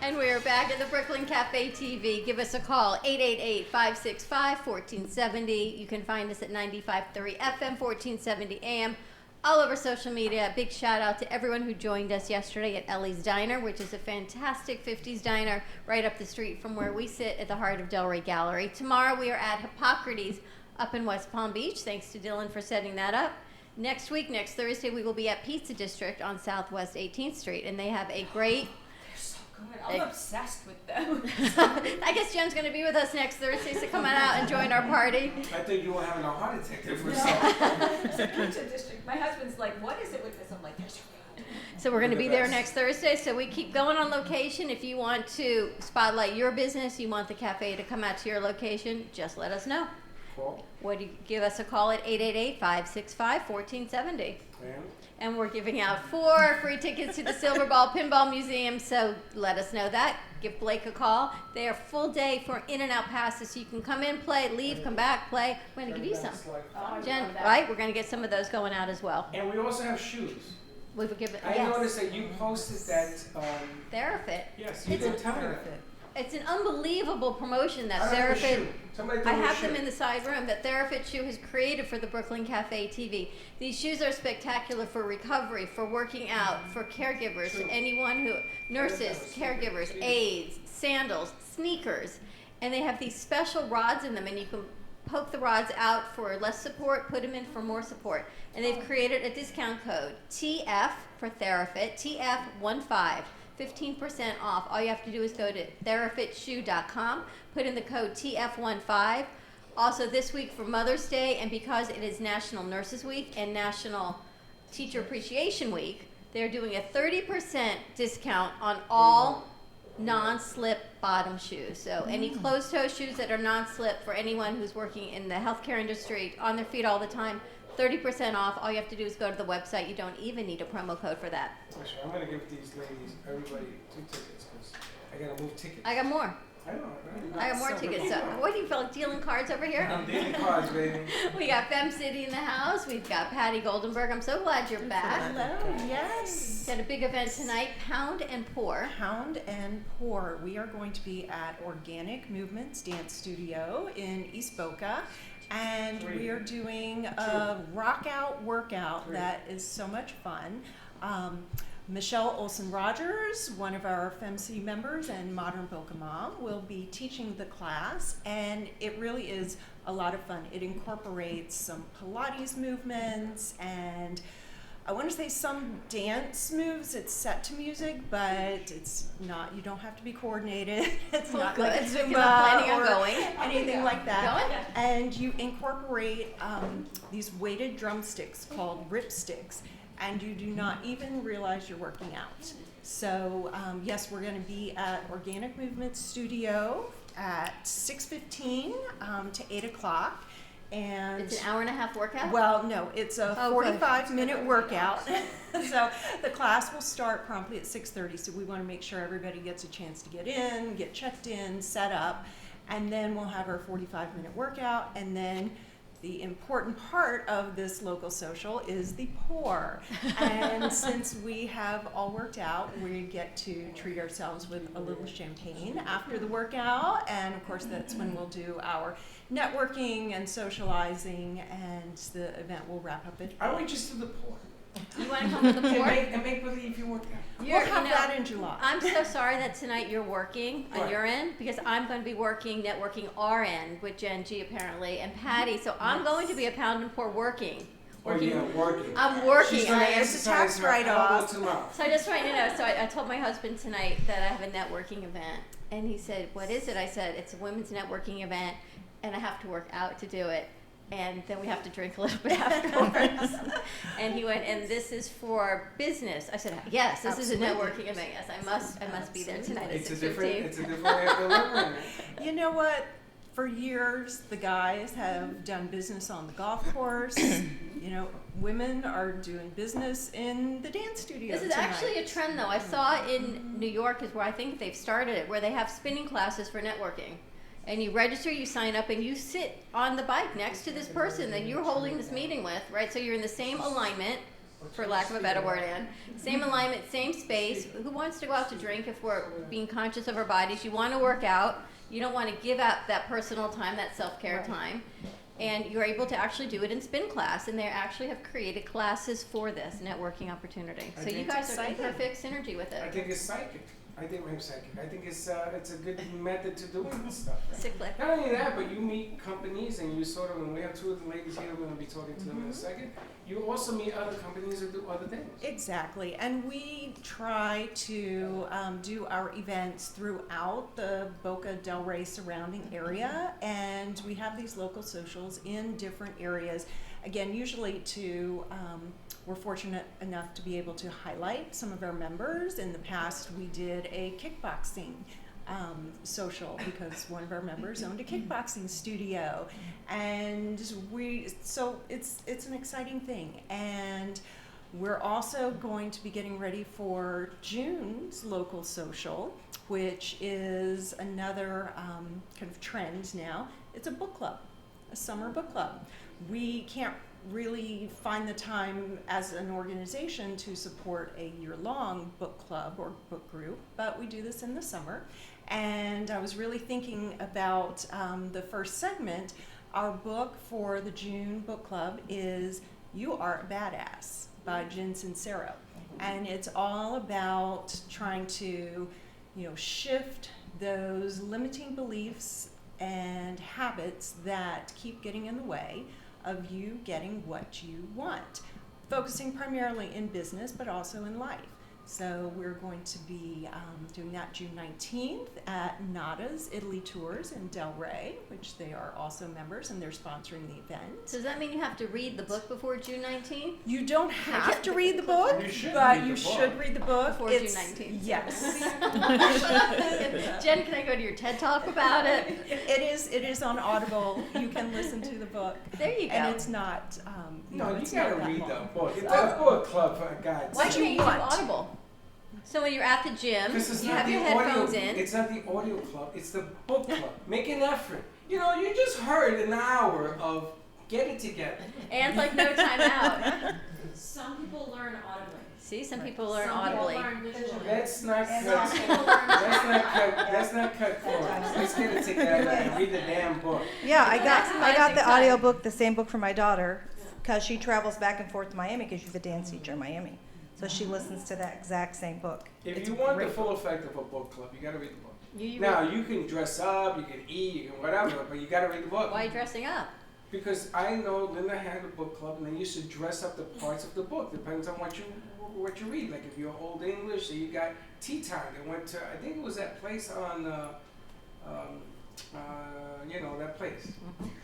And we're back at the Brooklyn Cafe TV. Give us a call, 888-565-1470. You can find us at 95.3 FM, 1470 AM, all over social media. Big shout out to everyone who joined us yesterday at Ellie's Diner, which is a fantastic 50s diner right up the street from where we sit at the heart of Delray Gallery. Tomorrow we are at Hippocrates up in West Palm Beach. Thanks to Dylan for setting that up. Next week, next Thursday, we will be at Pizza District on Southwest 18th Street, and they have a great... I'm obsessed with them. I guess Jen's going to be with us next Thursday, so come on out and join our party. I think you were having a heart attack there for a It's a Pizza District. My husband's like, what is it with this? I'm like, there's your food. So we're going to be there next Thursday, so we keep going on location. If you want to spotlight your business, you want the cafe to come out to your location, just let us know. Cool. Would you give us a call at 888-565-1470. And we're giving out 4 free tickets to the Silver Ball Pinball Museum, so let us know that. Give Blake a call. They are full day for in and out passes, so you can come in, play, leave, come back, play. We're going to give you some. Jen, right? We're going to get some of those going out as well. And we also have shoes. We would give it. I noticed that you posted that. TheraFit. Yes, you did tell me that. It's an unbelievable promotion that I have a TheraFit. shoe. Somebody I throw me a have them shoe. in the side room that TheraFit shoe has created for the Brooklyn Cafe TV. These shoes are spectacular for recovery, for working out, for caregivers, anyone who, nurses, caregivers, aides, sandals, sneakers, and they have these special rods in them, and you can poke the rods out for less support, put them in for more support. And they've created a discount code, TF for TheraFit, TF15. 15% off. All you have to do is go to TheraFitShoe.com, put in the code TF15. Also this week for Mother's Day, and because it is National Nurses Week and National Teacher Appreciation Week, they're doing a 30% discount on all non-slip bottom shoes. So any closed-toe shoes that are non-slip for anyone who's working in the healthcare industry, on their feet all the time, 30% off. All you have to do is go to the website. You don't even need a promo code for that. Actually, I'm going to give these ladies, everybody, 2 tickets because I got to move tickets. I got more. I know. I got more tickets. So, what do you feel like dealing cards over here? I'm dealing cards, baby. We got Fem City in the house. We've got Patty Goldenberg. I'm so glad you're back. Hello, yes. Got a big event tonight, Pound and Pour. Pound and Pour. We are going to be at Organic Movements Dance Studio in East Boca. And we are doing a rock out workout that is so much fun. Michelle Olson-Rogers, one of our FemCity members and Modern Boca Mom, will be teaching the class, and it really is a lot of fun. It incorporates some Pilates movements and I want to say some dance moves. It's set to music, but it's not, you don't have to be coordinated. It's not Good. like You're Zumba not planning on or going. anything like that. Going? And you incorporate these weighted drumsticks called rip sticks, and you do not even realize you're working out. So yes, we're going to be at Organic Movement Studio at 6:15 to 8 o'clock. And it's an hour and a half workout? Well, no, it's a 45-minute workout. So the class will start promptly at 6:30. So we want to make sure everybody gets a chance to get in, get checked in, set up, and then we'll have our 45-minute workout. And then the important part of this local social is the pour. And since we have all worked out, we get to treat ourselves with a little champagne after the workout. And of course, that's when we'll do our networking and socializing, and the event will wrap up at I want you to do the pour. You want to come to the pour? And make believe you work out. We'll have that in July. I'm so sorry that tonight you're working on Right. your end, because I'm going to be working, networking our end with Jen G apparently and Patty. So I'm going to be a pound and pour working. Working. I'm working. She's gonna I am. exercise her elbow tomorrow. So I just want you to know. So I told my husband tonight that I have a networking event, and he said, "What is it?" I said, "It's a women's networking event, and I have to work out to do it." And then we have to drink a little bit afterwards. And he went, "And this is for business." I said, "Yes, this is a networking event. Yes, I must be there tonight at It's a 6:15." different way of delivering it. You know what? For years, the guys have done business on the golf course. You know, women are doing business in the dance studio. This is tonight. actually a trend, though. I saw in New York is where I think they've started it, where they have spinning classes for networking. And you register, you sign up, and you sit on the bike next to this person that you're holding this meeting with, right? So you're in the same alignment, for lack of a better word, Ann. Same alignment, same space. Who wants to go out to drink if we're being conscious of our bodies? You want to work out. You don't want to give up that personal time, that self-care time. And you're able to actually do it in spin class. And they actually have created classes for this networking opportunity. I So you think guys it's are in exciting. perfect synergy with it. I think it's psychic. I think it's a good method to doing this stuff. Right? Cyclic. Not only that, but you meet companies and you sort of, and we have two of the ladies here, we're going to be talking to them in a second. You also meet other companies that do other things. Exactly, and we try to do our events throughout the Boca del Rey surrounding area, and we have these local socials in different areas. Again, usually we're fortunate enough to be able to highlight some of our members. In the past, we did a kickboxing social because one of our members owned a kickboxing studio, and so it's an exciting thing. And we're also going to be getting ready for June's local social, which is another kind of trend now. It's a book club, a summer book club. We can't really find the time as an organization to support a year-long book club or book group, but we do this in the summer. And I was really thinking about the first segment. Our book for the June book club is You Are a Badass by Jen Sincero. And it's all about trying to, shift those limiting beliefs and habits that keep getting in the way of you getting what you want, focusing primarily in business, but also in life. So we're going to be doing that June 19th at Nada's Italy Tours in Del Rey, which they are also members, and they're sponsoring the event. So does that mean you have to read the book before June 19th? You don't have to read the book, but you should read the book. Before June 19th. Yes. Jen, can I go to your TED Talk about it? It is on Audible. You can listen to the book. There you go. And it's not. No, you it's gotta not that read long. the book. It's a book club, for God's Why sake. can't you do Audible? So when you're at the gym, This is you not have the your headphones audio, in. It's not the audio club. It's the book club. Make an effort. You just heard an hour of get it together. And it's like no time out. Some people learn audibly. See, some people learn Some audibly. people learn visually. Let's not And cut. some people learn Let's not cut corners. Let's get it together and read the damn book. Yeah, I got Maximizing the time. audiobook, the same book for my daughter, because she travels back and forth to Miami because she's a dance teacher in Miami. So she listens to that exact same book. If It's you want the great. full effect of a book club, you got to read the book. You Now you can dress up, you can eat, you can whatever, but you got to read the book. Why are you dressing up? Because I know Linda had a book club, and they used to dress up the parts of the book. Depends on what you read. Like if you're Old English, so you got tea time. They went to, I think it was that place on, that place.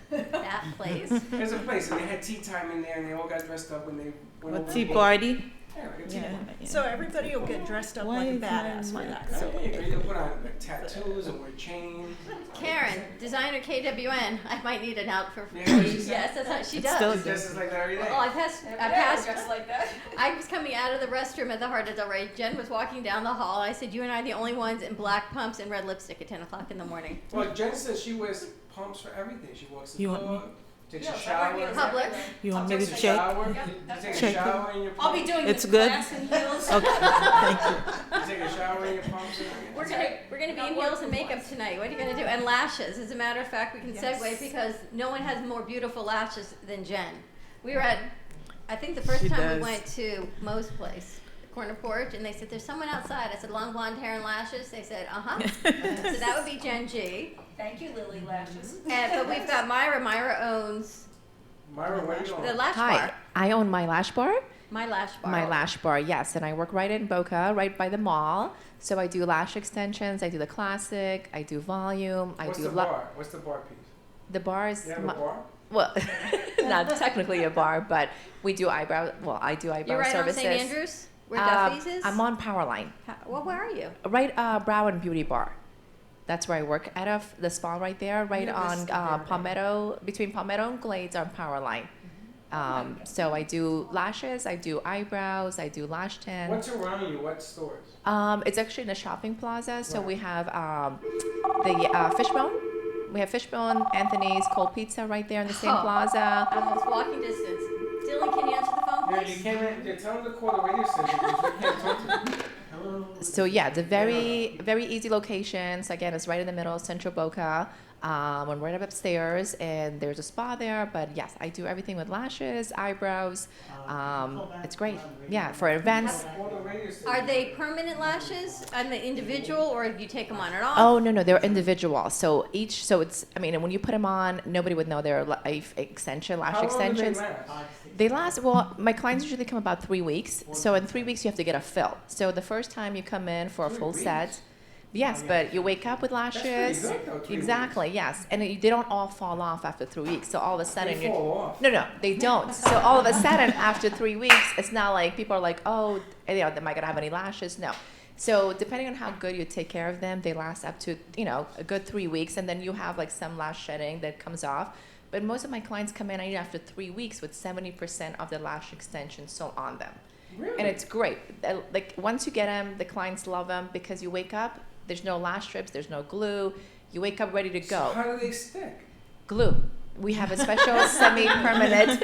That place. There's a place, and they had tea time in there, and they all got dressed up when they went over tea the book. party? Yeah, like a tea party. So everybody will get dressed up like a badass for that. So you can put on tattoos and wear chains. Karen, designer KWN. I might need an outfit for Yeah, she said. Yes, that's what she She does. dresses like that every day. Oh, I passed just like that. I was coming out of the restroom at the Heart of Del Rey. Jen was walking down the hall. I said, "You and I are the only ones in black pumps and red lipstick at 10 o'clock in the morning." Well, Jen says she wears pumps for everything. She walks the You want dog. Takes a shower. Publix. You want me to Takes a check? shower. You take a Check shower in your I'll be pumps. doing It's the good? class in heels. Okay, thank you. You take a shower in your pumps. We're gonna be in heels and makeup tonight. What are you gonna do? And lashes. As a matter of fact, we can segue because no one has more beautiful lashes than Jen. We were at, I think the first She time we does. went to Mo's place, the corner porch, and they said, "There's someone outside." I said, "Long blonde hair and lashes." They said, "Uh-huh." So that would be Jen G. Thank you, Lily Lashes. But we've got Myra. Myra owns Myra, what are you the doing? lash Hi, bar. I own My Lash Bar. My lash bar. My Lash Bar, yes, and I work right in Boca, right by the mall. So I do lash extensions, I do the classic, I do volume, What's I the do bar? What's the bar piece? the bar is You have a my- bar? well, not technically a bar, but we do eyebrow. Well, I do eyebrow You're right services. on St. Andrews, where Duffy's is. I'm on Powerline. Well, where are you? Right, Brow and Beauty Bar. That's where I work out of, the spa right there, right Yeah, on that's the Palmetto, between Palmetto and Glades on Powerline. So I do lashes, I do eyebrows, I do lash tint. What's around you? What stores? It's actually in a shopping plaza. So we have the Fishbone. We have Fishbone, Anthony's, Cold Pizza right there in the same Oh. plaza. Almost walking distance. Dylan, can you answer the phone, Yeah, please? you came in. Yeah, tell them to call the radio station because we can't talk to them. Hello. So yeah, the very easy locations. Again, it's right in the middle of Central Boca. I'm right up upstairs, and there's a spa there. But yes, I do everything with lashes, eyebrows. It's great. Yeah, for events. Call the radio station. Are they permanent lashes? I'm an individual, or do you take them on and off? Oh no, they're individual. So it's. I mean, when you put them on, nobody would know they're lash extension, lash How long do they extensions. last? They last, well, my clients usually come about 3 weeks. So in 3 weeks, you have to get a fill. So the first time you come in for a 3 full weeks? set, yes, but you wake up with pretty lashes. good, though, 3 Exactly, yes. And they don't all fall off after 3 weeks. So all of a sudden, They fall off. No, they don't. So all of a sudden, after 3 weeks, it's not like people are like, oh, am I going to have any lashes? No. So depending on how good you take care of them, they last up to, a good 3 weeks. And then you have like some lash shedding that comes off. But most of my clients come in after 3 weeks with 70% of the lash extensions still on them. Really? And it's great. Like once you get them, the clients love them because you wake up, there's no lash strips, there's no glue. You wake up ready to go. So how do they stick? Glue. We have a special semi-permanent.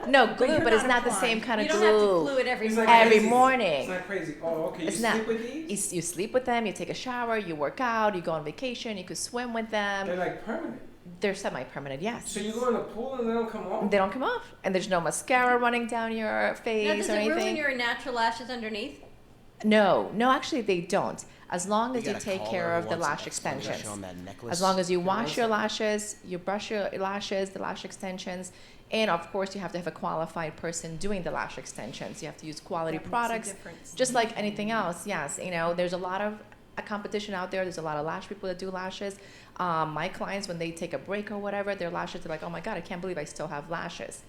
No, glue, but it's not the same kind of You don't glue. have to glue it every It's morning. like Every crazy. morning. It's not crazy. Oh, okay. You It's sleep not. with these? You sleep with them, you take a shower, you work out, you go on vacation, you could swim with them. They're like permanent. They're semi-permanent, yes. So you go in the pool and they don't come off? They don't come off, and there's no mascara running down your face Now, does or it ruin anything. your natural lashes underneath? No, actually they don't. As long as You you gotta take call care her of the once lash and extensions. show 'em that necklace. As long as you Yeah, wash once your a- lashes, you brush your lashes, the lash extensions, and of course you have to have a qualified person doing the lash extensions. You have to use quality That makes a products, difference. just like anything else. Yes, there's a lot of a competition out there. There's a lot of lash people that do lashes. My clients, when they take a break or whatever, their lashes are like, oh my God, I can't believe I still have lashes.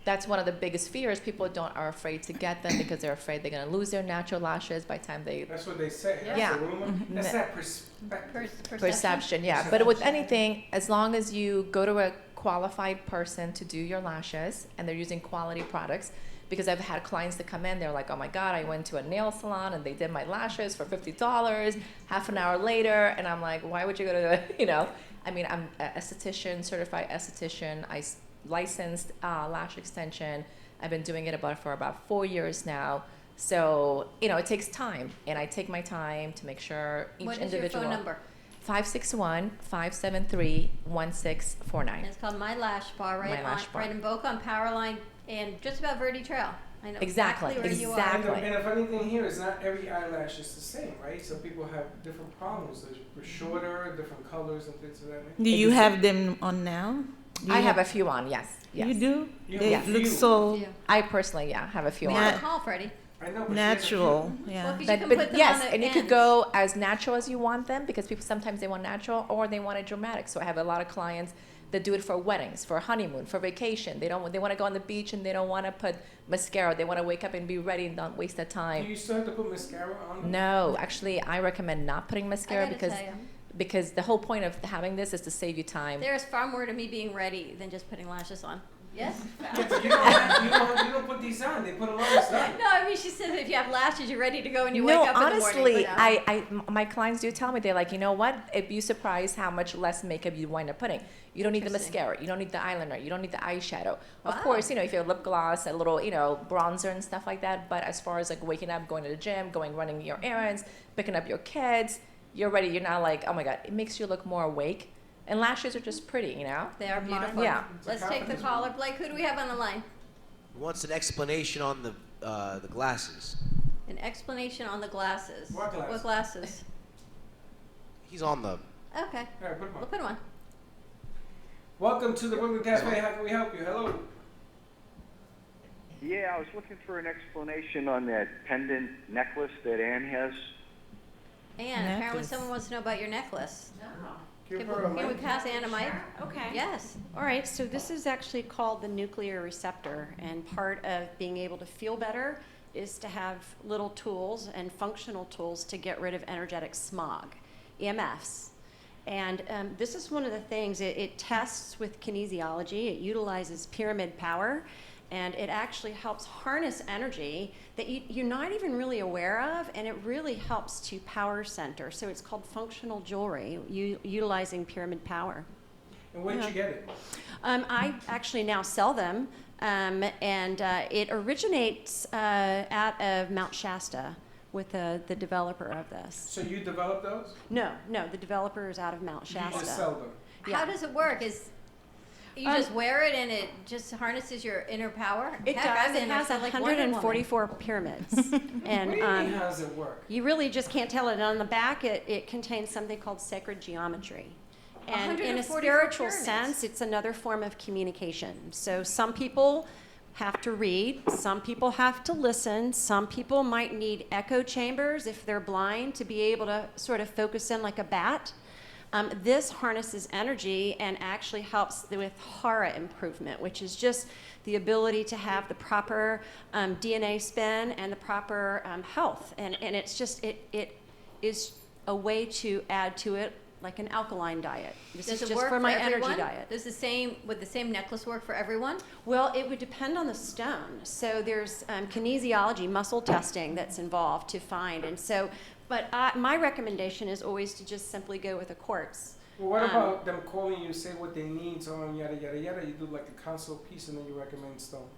That's one of the biggest fears. People are afraid to get them because they're afraid they're going to lose their natural lashes by the time they. That's what they say. That's Yeah. the rumor. Mhm. That's that perspective. Perception, yeah. But with anything, as long as you go to a qualified person to do your lashes and they're using quality products, because I've had clients that come in, they're like, oh my God, I went to a nail salon and they did my lashes for $50, half an hour later, and I'm like, why would you go to, I mean, I'm an esthetician, certified esthetician, licensed lash extension. I've been doing it for about 4 years now. So, it takes time, and I take my time to make sure each What is your individual. phone number? 561-573-1649. It's called My Lash Bar, right My Lash Bar. right in Boca on Powerline and just about Verde Trail. I know Exactly, where you are. exactly. And the funny thing here is not every eyelash is the same, right? So people have different problems. They're shorter, different colors and things of that nature. Do you have them on now? Do you I have a few on, yes. You do? You They have a look few. so I personally, have a few Yeah. on. Well, call Freddie. I know, but natural. Well, Yeah. 'cause you But, can but put them yes, on the and you could ends. go as natural as you want them because people sometimes they want natural or they want it dramatic. So I have a lot of clients that do it for weddings, for honeymoon, for vacation. They want to go on the beach and they don't want to put mascara. They want to wake up and be ready and not waste their Do time. you still have to put mascara on? No, actually, I recommend not putting mascara gotta because tell you. because the whole point of having this is to save you time. There's far more to me being ready than just putting lashes on. Yes? You don't put these on. They put a lot of stuff. No, I mean, she said if you have lashes, you're ready to go when you No, wake up honestly, in the morning. my clients do tell me, they're like, you know what? It'd be surprised how much less makeup you wind up putting. You don't need the mascara. You don't need the eyeliner. You don't need the eyeshadow. Of course, you know, if you have lip gloss, a little, you know, bronzer and stuff like that. But as far as like waking up, going to the gym, running your errands, picking up your kids, you're ready. You're not like, oh my God, it makes you look more awake. And lashes are just pretty, you know? They are beautiful. Yeah. Let's take the caller. Blake, who do we have on the line? He wants an explanation on the glasses. An explanation on the glasses. What glasses? What glasses? He's on the. Okay. All right, put them on. We'll put them on. Welcome to the Brooklyn Cafe. How can we help you? Hello. Yeah, I was looking for an explanation on that pendant necklace that Ann has. Anne, apparently someone wants to know about your necklace. Can we pass Anne a mic? Okay. Yes. All right, so this is actually called the nuclear receptor, and part of being able to feel better is to have little tools and functional tools to get rid of energetic smog, EMFs. And this is one of the things, it tests with kinesiology, it utilizes pyramid power, and it actually helps harness energy that you're not even really aware of, and it really helps to power center. So it's called functional jewelry, utilizing pyramid power. And where did you get it? I actually now sell them, and it originates out of Mount Shasta with the developer of this. So you developed those? No, the developer is out of Mount Shasta. You just sell them? Yeah. How does it work? You just wear it and it just harnesses your inner power? It does. It has like Wonder Woman. 144 pyramids. And What do you mean, how does it work? You really just can't tell it. On the back, it contains something called sacred geometry. And in a 144 spiritual pyramids. sense, it's another form of communication. So some people have to read, some people have to listen, some people might need echo chambers if they're blind to be able to sort of focus in like a bat. This harnesses energy and actually helps with hara improvement, which is just the ability to have the proper DNA spin and the proper health. And it's just, it is a way to add to it like an alkaline diet. This Does is it just work for my everyone? energy diet. Would the same necklace work for everyone? Well, it would depend on the stone. So there's kinesiology, muscle testing that's involved to find. And so, but my recommendation is always to just simply go with a quartz. Well, what about them calling you, say what they need, so on, yada, yada, yada. You do like a consult piece and then you recommend stone.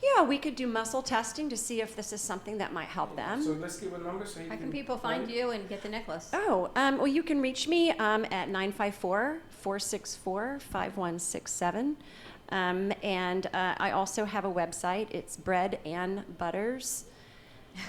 Yeah, we could do muscle testing to see if this is something that might help them. So let's give a number so you How can people find you and get the necklace? Oh, well, you can reach me at 954-464-5167. And I also have a website. It's breadandbutters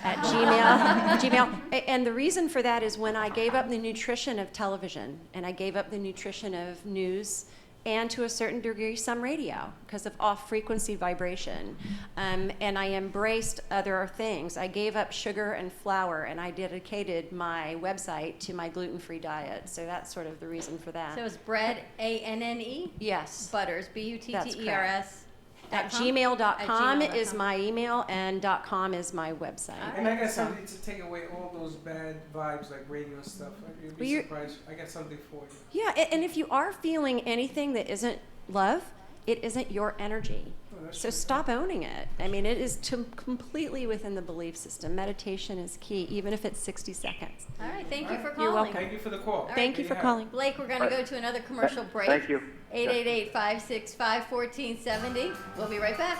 at Gmail. And the reason for that is when I gave up the nutrition of television and I gave up the nutrition of news and to a certain degree some radio because of off-frequency vibration. And I embraced other things. I gave up sugar and flour and I dedicated my website to my gluten-free diet. So that's sort of the reason for that. So it's bread, A-N-N-E? Yes. Butters, B-U-T-T-E-R-S. At gmail.com is my email and .com is my website. And I got something to take away all those bad vibes like radio stuff. You'd be surprised. I got something for you. Yeah, and if you are feeling anything that isn't love, it isn't your energy. So stop owning it. I mean, it is completely within the belief system. Meditation is key, even if it's 60 seconds. All right, thank you for calling. You're welcome. Thank you for the call. Thank you for calling. Blake, we're going to go to another commercial break. Thank you. 888-565-1470. We'll be right back.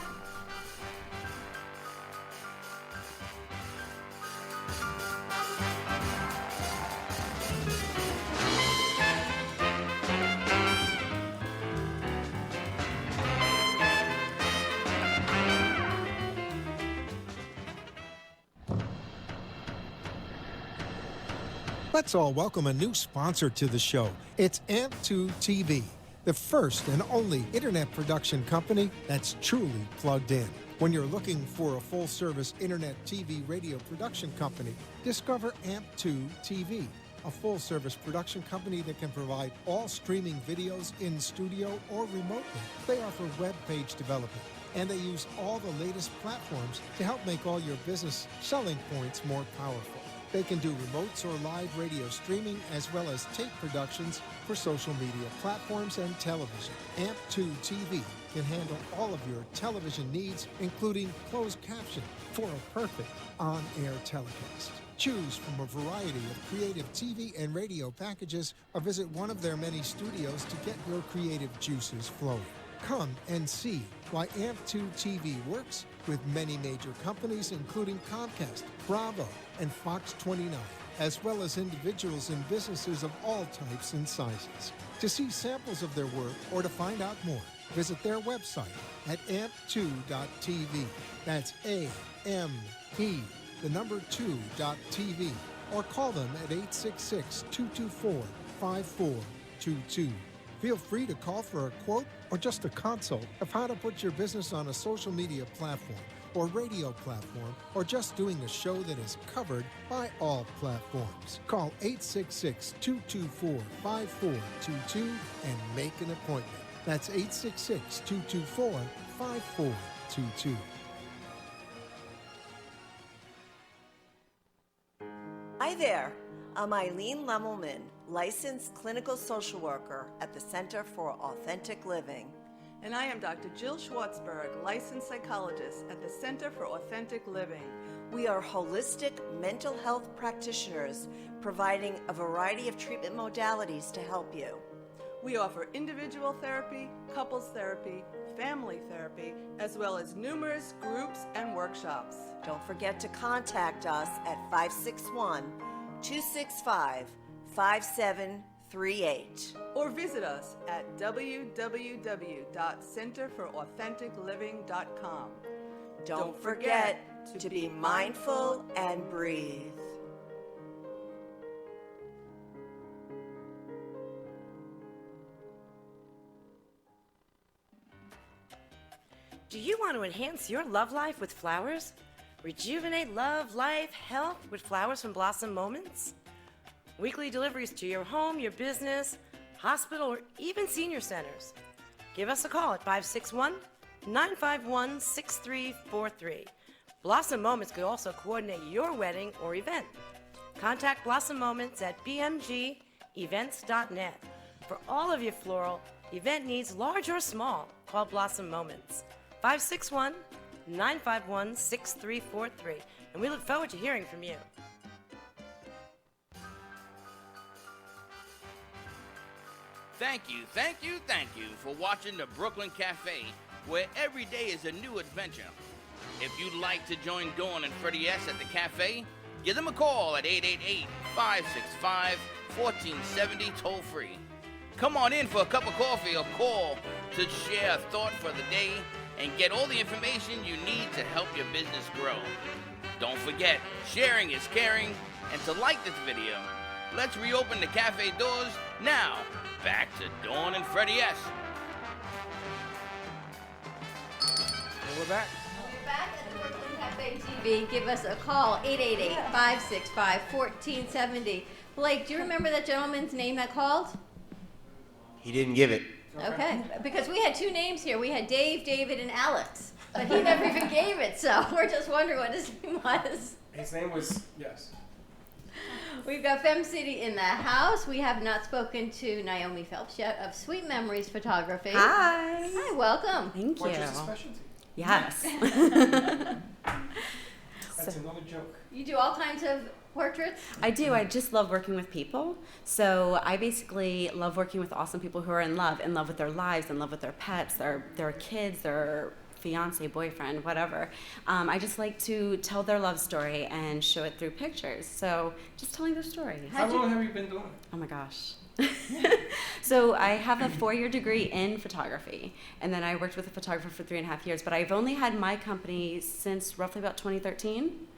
Let's all welcome a new sponsor to the show. It's AMP2 TV, the first and only internet production company that's truly plugged in. When you're looking for a full-service internet TV radio production company, discover AMP2 TV, a full-service production company that can provide all streaming videos in studio or remotely. They offer web page development, and they use all the latest platforms to help make all your business selling points more powerful. They can do remotes or live radio streaming, as well as tape productions for social media platforms and television. AMP2 TV can handle all of your television needs, including closed caption for a perfect on-air telecast. Choose from a variety of creative TV and radio packages, or visit one of their many studios to get your creative juices flowing. Come and see why AMP2 TV works with many major companies, including Comcast, Bravo, and Fox 29, as well as individuals and businesses of all types and sizes. To see samples of their work or to find out more, visit their website at amp2.tv. That's AMP2.tv, or call them at 866-224-5422. Feel free to call for a quote or just a consult of how to put your business on a social media platform or radio platform, or just doing a show that is covered by all platforms. Call 866-224-5422 and make an appointment. That's 866-224-5422. Hi there. I'm Eileen Lemmelman, licensed clinical social worker at the Center for Authentic Living. And I am Dr. Jill Schwartzberg, licensed psychologist at the Center for Authentic Living. We are holistic mental health practitioners providing a variety of treatment modalities to help you. We offer individual therapy, couples therapy, family therapy, as well as numerous groups and workshops. Don't forget to contact us at 561-265-5738. Or visit us at www.centerforouthenticliving.com. Don't forget to be mindful and breathe. Do you want to enhance your love life with flowers? Rejuvenate love, life, health with flowers from Blossom Moments? Weekly deliveries to your home, your business, hospital, or even senior centers. Give us a call at 561-951-6343. Blossom Moments could also coordinate your wedding or event. Contact Blossom Moments at bmgevents.net. For all of your floral event needs, large or small, call Blossom Moments. 561-951-6343. And we look forward to hearing from you. Thank you for watching the Brooklyn Cafe, where every day is a new adventure. If you'd like to join Dawn and Freddie S. at the cafe, give them a call at 888-565-1470 toll-free. Come on in for a cup of coffee or call to share a thought for the day and get all the information you need to help your business grow. Don't forget, sharing is caring, and to like this video. Let's reopen the cafe doors now. Back to Dawn and Freddie S. And we're back. We're back at the Brooklyn Cafe TV. Give us a call, 888-565-1470. Blake, do you remember that gentleman's name that called? He didn't give it. Okay, because we had two names here. We had Dave, David, and Alex, but he never even gave it, so we're just wondering what his name was. His name was, yes. We've got Fem City in the house. We have not spoken to Naomi Phelps yet of Sweet Memories Photography. Hi. Hi, welcome. Thank you. What's your specialty? Yes. That's another joke. You do all kinds of portraits? I do. I just love working with people. So I basically love working with awesome people who are in love with their lives, in love with their pets, their kids, their fiance, boyfriend, whatever. I just like to tell their love story and show it through pictures. So just telling their story. How long have you been doing it? Oh my gosh. So I have a 4-year degree in photography, and then I worked with a photographer for 3.5 years, but I've only had my company since roughly about 2013.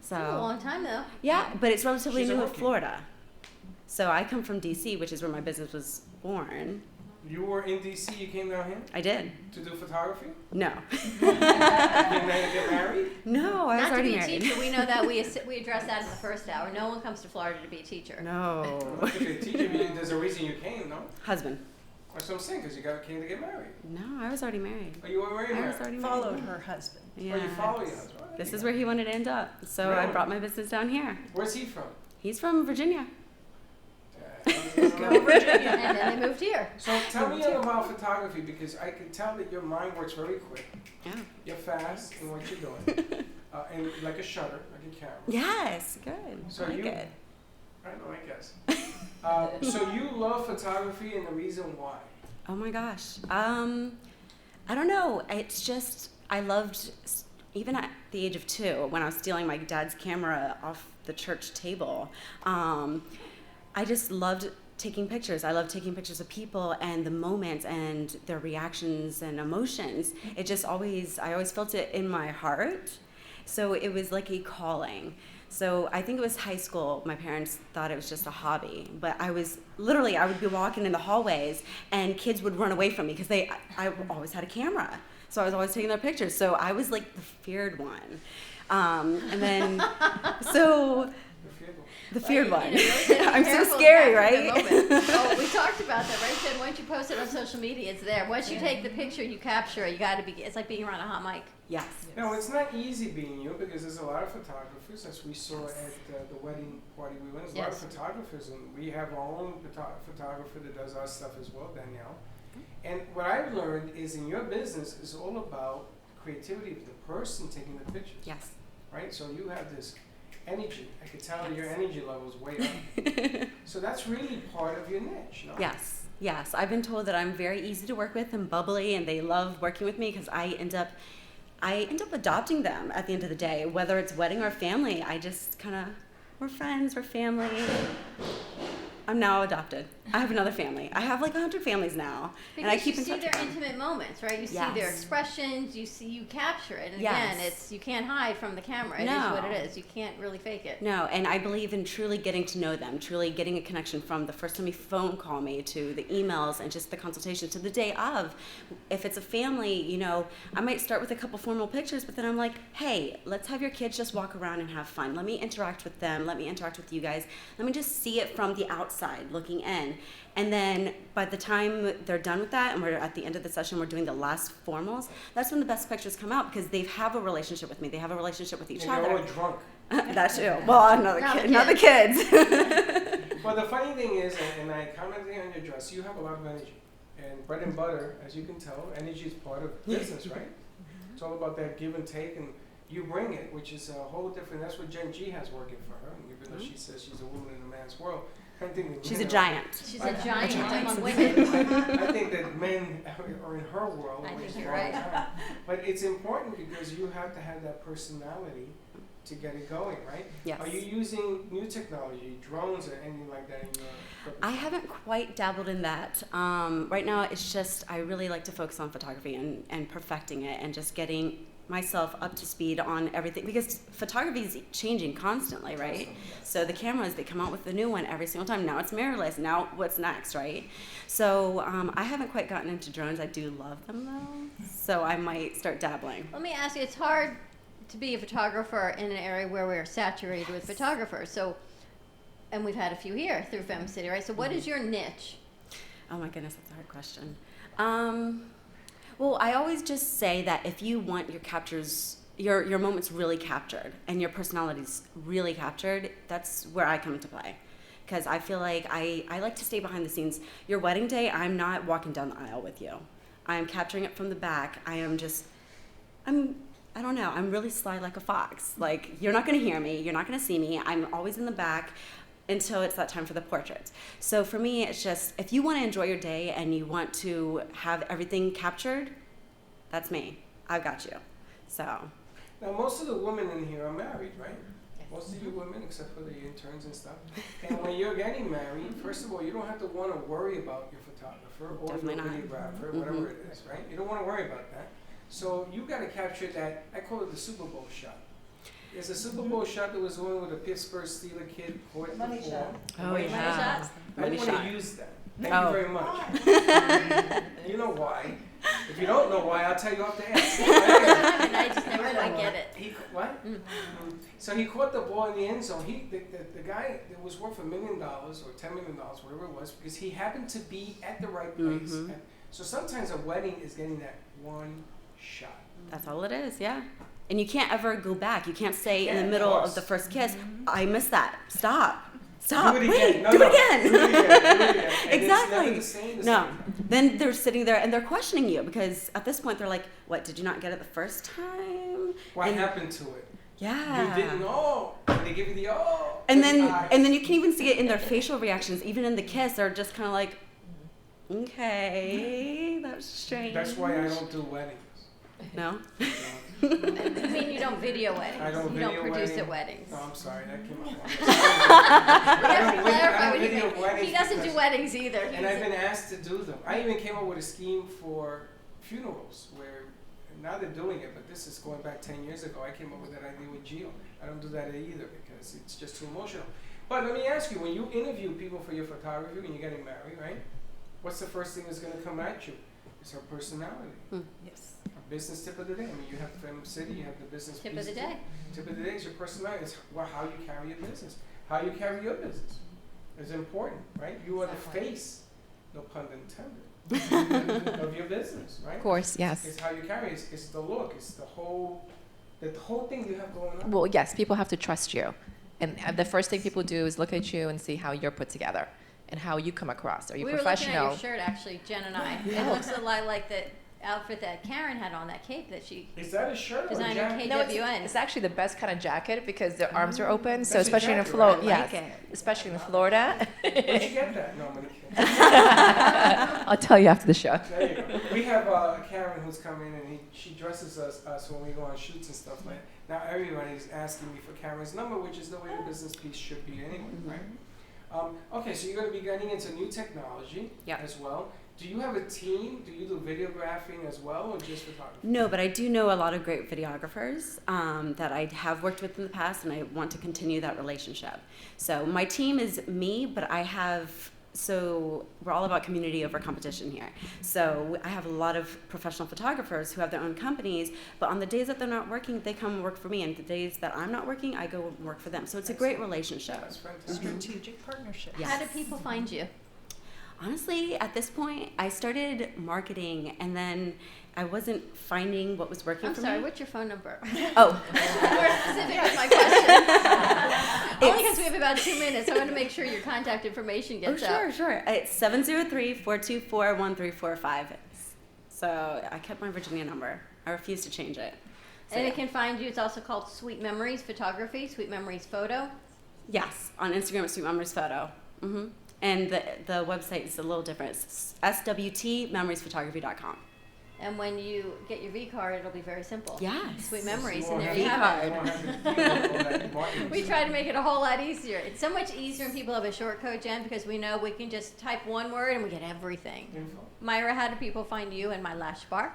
So That's a long time though. Yeah, but it's relatively She's a new in rookie. Florida. So I come from DC, which is where my business was born. You were in DC, you came down here? I did. To do photography? No. You get married? No, I was Not to already be a married. teacher. We know that. We addressed that in the first hour. No one comes to Florida to be a teacher. No. If you're a teacher, there's a reason you came, no? Husband. That's what I'm saying, because you came to get married. No, I was already married. Oh, you were already I married? was already Followed married. her husband. Yeah. Oh, you follow your husband. Oh, This there is you where he wanted to end up. So I Really? brought my business down here. Where's he from? He's from Virginia. Go Virginia. And then they moved here. So tell me about photography, because I can tell that your mind works very quick. Yeah. You're fast in what you're doing. And like a shutter, like a camera. Yes, good. So I like you, it. I know, I guess. So you love photography, and the reason why? Oh my gosh. I don't know. It's just, I loved, even at the age of 2, when I was stealing my dad's camera off the church table, I just loved taking pictures. I love taking pictures of people and the moments and their reactions and emotions. It just always, I always felt it in my heart. So it was like a calling. So I think it was high school. My parents thought it was just a hobby, but I would be walking in the hallways and kids would run away from me because I always had a camera. So I was always taking their pictures. So I was like the feared one. And then, so the feared one. I'm so scary, right? Oh, we talked about that, right? Jen, once you post it on social media, it's there. Once you take the picture, you capture it. You got to be. It's like being around a hot mic. Yes. No, it's not easy being you, because there's a lot of photographers, as we saw at the wedding party we went. There's a lot of photographers, and we have our own photographer that does our stuff as well, Danielle. And what I've learned is in your business is all about creativity of the person taking the pictures. Yes. Right? So you have this energy. I could tell that your energy level is way up. So that's really part of your niche, no? Yes, yes. I've been told that I'm very easy to work with and bubbly, and they love working with me because I end up adopting them at the end of the day, whether it's wedding or family. I just kind of, we're friends, we're family. I'm now adopted. I have another family. I have like 100 families now, Because and I keep you in see touch their with them. intimate moments, right? You see Yes. their expressions. You capture it. And Yes. again, you can't hide from the camera. It is No. what it is. You can't really fake it. No, and I believe in truly getting to know them, truly getting a connection from the first time you phone call me to the emails and just the consultation to the day of. If it's a family, I might start with a couple formal pictures, but then I'm like, hey, let's have your kids just walk around and have fun. Let me interact with them. Let me interact with you guys. Let me just see it from the outside looking in. And then by the time they're done with that and we're at the end of the session, we're doing the last formals, that's when the best pictures come out because they have a relationship with me. They have a relationship with each And other. you're all drunk. That too. Well, not the kids. Well, the funny thing is, and I commented on your dress, you have a lot of energy. And bread and butter, as you can tell, energy is part of business, right? It's all about that give and take, and you bring it, which is a whole different, that's what Jen G has working for her. And even though she says she's a woman in a man's world, I think that She's men a are- giant. She's a giant among women. I think that men are in her world. I which think is you're all the right. time. But it's important because you have to have that personality to get it going, right? Yes. Are you using new technology, drones or anything like that in your I haven't quite dabbled in that. Right now, it's just, I really like to focus on photography and perfecting it and just getting myself up to speed on everything because photography is changing constantly, right? So the cameras, they come out with a new one every single time. Now it's mirrorless. Now what's next, right? So I haven't quite gotten into drones. I do love them though. So I might start dabbling. Let me ask you, it's hard to be a photographer in an area where we're saturated with photographers. So, and we've had a few here through Fem City, right? So what is your niche? Oh my goodness, that's a hard question. Well, I always just say that if you want your captures, your moments really captured and your personalities really captured, that's where I come into play. Because I feel like I like to stay behind the scenes. Your wedding day, I'm not walking down the aisle with you. I'm capturing it from the back. I don't know, I'm really sly like a fox. Like, you're not gonna hear me, you're not gonna see me. I'm always in the back until it's that time for the portraits. So for me, it's just, if you want to enjoy your day and you want to have everything captured, that's me. I've got you. So. Now, most of the women in here are married, right? Most of you women, except for the interns and stuff. And when you're getting married, first of all, you don't have to want to worry about your photographer or Definitely your not. videographer, whatever it is, right? You don't want to worry about that. So you got to capture that, I call it the Super Bowl shot. There's a Super Bowl shot that was one with a Pittsburgh Steelers kid caught Money before. shot. Oh, yeah. I Money want to shot. use that. Thank Oh. you very much. You know why? If you don't know why, I'll tell you off the ask. And I just never quite get it. What? So he caught the ball in the end zone. The guy that was worth $1 million or $10 million, whatever it was, because he happened to be at the right place. Mhm. So sometimes a wedding is getting that one shot. That's all it is, yeah. And you can't ever go back. You can't say in the Yeah, middle of of the first kiss, I missed that. Stop. Do it again. Wait, do it again. Do it again. Do it again. And Exactly. It's never the same. No. Then they're sitting there and they're questioning you because at this point they're like, what, did you not get it the first time? What And- happened to it? Yeah. You didn't know. They give you the And then you can even see it in their facial reactions, even in the kiss, they're just kind of like, okay, that was strange. That's why I don't do weddings. No? I mean, you don't video weddings. I don't you video don't produce wedding. at weddings. No, I'm sorry, that came out wrong. We have to I clarify don't what you video mean. weddings He doesn't do because- weddings either. And I've been asked to do them. I even came up with a scheme for funerals where now they're doing it, but this is going back 10 years ago. I came up with that idea with Gio. I don't do that either because it's just too emotional. But let me ask you, when you interview people for your photography when you're getting married, right? What's the first thing that's going to come at you? It's her personality. Yes. A business tip of the day. I mean, you have Fem City, you have the business Tip of piece the too. day. Tip of the day is your personality. It's how you carry your business. How you carry your business is important, right? You are the face, no pun intended, of your business, right? Of course, yes. It's how you carry it. It's the look. It's the whole thing you have going on. Well, yes, people have to trust you. And the first thing people do is look at you and see how you're put together and how you come across. Are you We were looking professional? at your shirt, actually, Jen and I. It looks a lot like the outfit that Karen had on, that cape that she Is that a shirt or a designed jacket? at No, KWN. it's actually the best kind of jacket because the arms are open. So That's a especially in jacket, Florida, right? yes, I like it. especially in Florida. Where'd you get that? No, I'm gonna kidding. I'll tell you after the show. There you go. We have Karen who's come in and she dresses us when we go on shoots and stuff like that. Now everybody's asking me for Karen's number, which is the way the business piece should be anyway, right? Okay, so you're going to be getting into new technology as well. Do you have a team? Do you do videographing as well or just photography? No, but I do know a lot of great videographers that I have worked with in the past, and I want to continue that relationship. So my team is me, but we're all about community over competition here. So I have a lot of professional photographers who have their own companies, but on the days that they're not working, they come work for me, and the days that I'm not working, I go work for them. So it's a great relationship. That's fantastic. Strategic partnership. Yes. How do people find you? Honestly, at this point, I started marketing, and then I wasn't finding what was working I'm for sorry, me. what's your phone number? Oh. More specific is my question. Only because we have about 2 minutes. I want to make sure your contact information gets out. Sure. It's 703-424-1345. So I kept my Virginia number. I refuse to change it. So, And it can find you. It's also called Sweet Memories Photography, Sweet Memories Photo. yes, on Instagram it's Sweet Memories Photo. Mm-hmm. And the website is a little different. It's swtmemoriesphotography.com. And when you get your V card, it'll be very simple. Yes. Sweet Memories, You and won't there have you to- have you it. won't have to deal with all that marketing We stuff. try to make it a whole lot easier. It's so much easier when people have a short code, Jen, because we know we can just type one word and we get everything. Myra, how do people find you and My Lash Bar?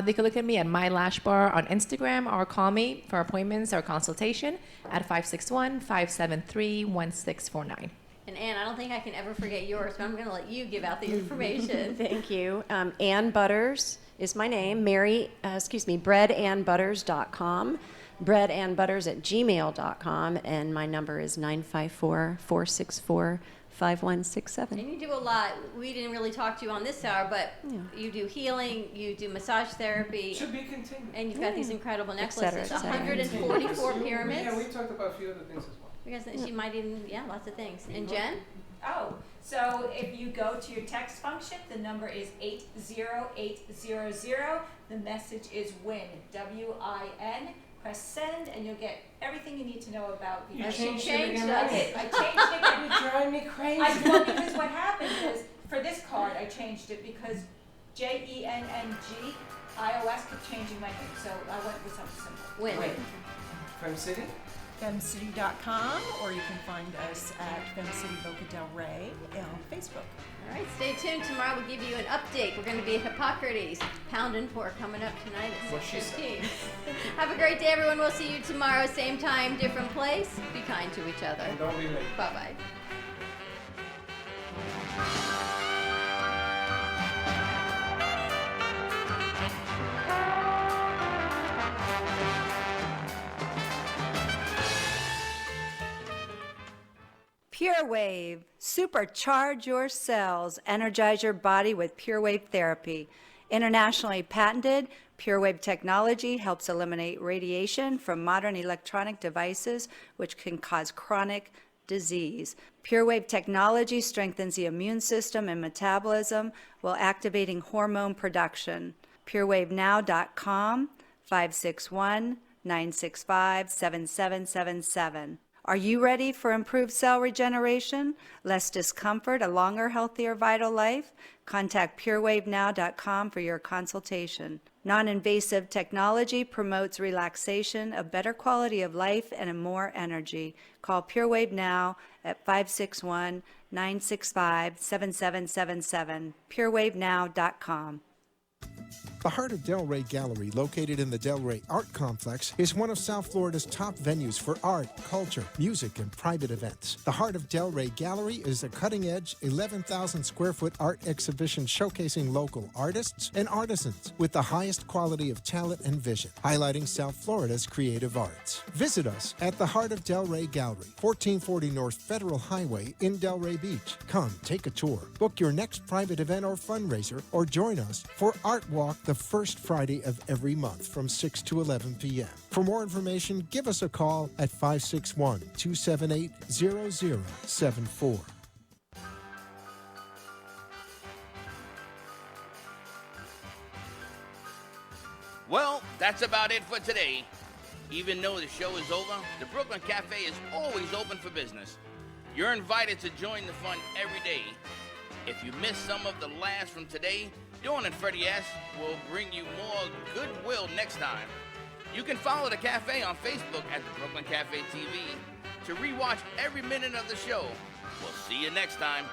They can look at me at My Lash Bar on Instagram or call me for appointments or consultation at 561-573-1649. And Ann, I don't think I can ever forget yours, but I'm going to let you give out the information. Thank you. Ann Butters is my name. breadannbutters.com. breadannbutters@gmail.com. And my number is 954-464-5167. And you do a lot. We didn't really talk to you on this hour, but you do healing, you do massage therapy. Should be continued. And you've got these incredible Et cetera, necklaces. et cetera. 144 Yeah, pyramids. we talked about a few other things as well. Because she might even, lots of things. And Jen? Oh, so if you go to your text function, the number is 80800. The message is WIN, W-I-N. Press send, and you'll get everything you need to know about the. You She changed it changed again, us. right? I changed it again. You drive me crazy. Well, because what happened is, for this card, I changed it because JENNG, iOS kept changing my name, so I went with something simple. Win. Fem City? femcity.com, or you can find us at Femcity Boca Del Rey on Facebook. All right, stay tuned. Tomorrow we'll give you an update. We're going to be at Hippocrates, Pound and Pour, coming up tonight at What she said. 6:15. Have a great day, everyone. We'll see you tomorrow, same time, different place. Be kind to each other. And don't be late. Bye-bye. Pure Wave. Supercharge your cells. Energize your body with Pure Wave therapy. Internationally patented, Pure Wave technology helps eliminate radiation from modern electronic devices, which can cause chronic disease. Pure Wave technology strengthens the immune system and metabolism while activating hormone production. PureWaveNow.com, 561-965-7777. Are you ready for improved cell regeneration, less discomfort, a longer, healthier, vital life? Contact PureWaveNow.com for your consultation. Non-invasive technology promotes relaxation, a better quality of life, and more energy. Call PureWave now at 561-965-7777. PureWaveNow.com. The Heart of Delray Gallery, located in the Delray Art Complex, is one of South Florida's top venues for art, culture, music, and private events. The Heart of Delray Gallery is a cutting-edge, 11,000 square foot art exhibition showcasing local artists and artisans with the highest quality of talent and vision, highlighting South Florida's creative arts. Visit us at the Heart of Delray Gallery, 1440 North Federal Highway in Delray Beach. Come, take a tour, book your next private event or fundraiser, or join us for Art Walk the first Friday of every month from 6 to 11 p.m. For more information, give us a call at 561-278-0074. Well, that's about it for today. Even though the show is over, the Brooklyn Cafe is always open for business. You're invited to join the fun every day. If you missed some of the laughs from today, Dawn and Freddie S. will bring you more goodwill next time. You can follow the cafe on Facebook at the Brooklyn Cafe TV to rewatch every minute of the show. We'll see you next time.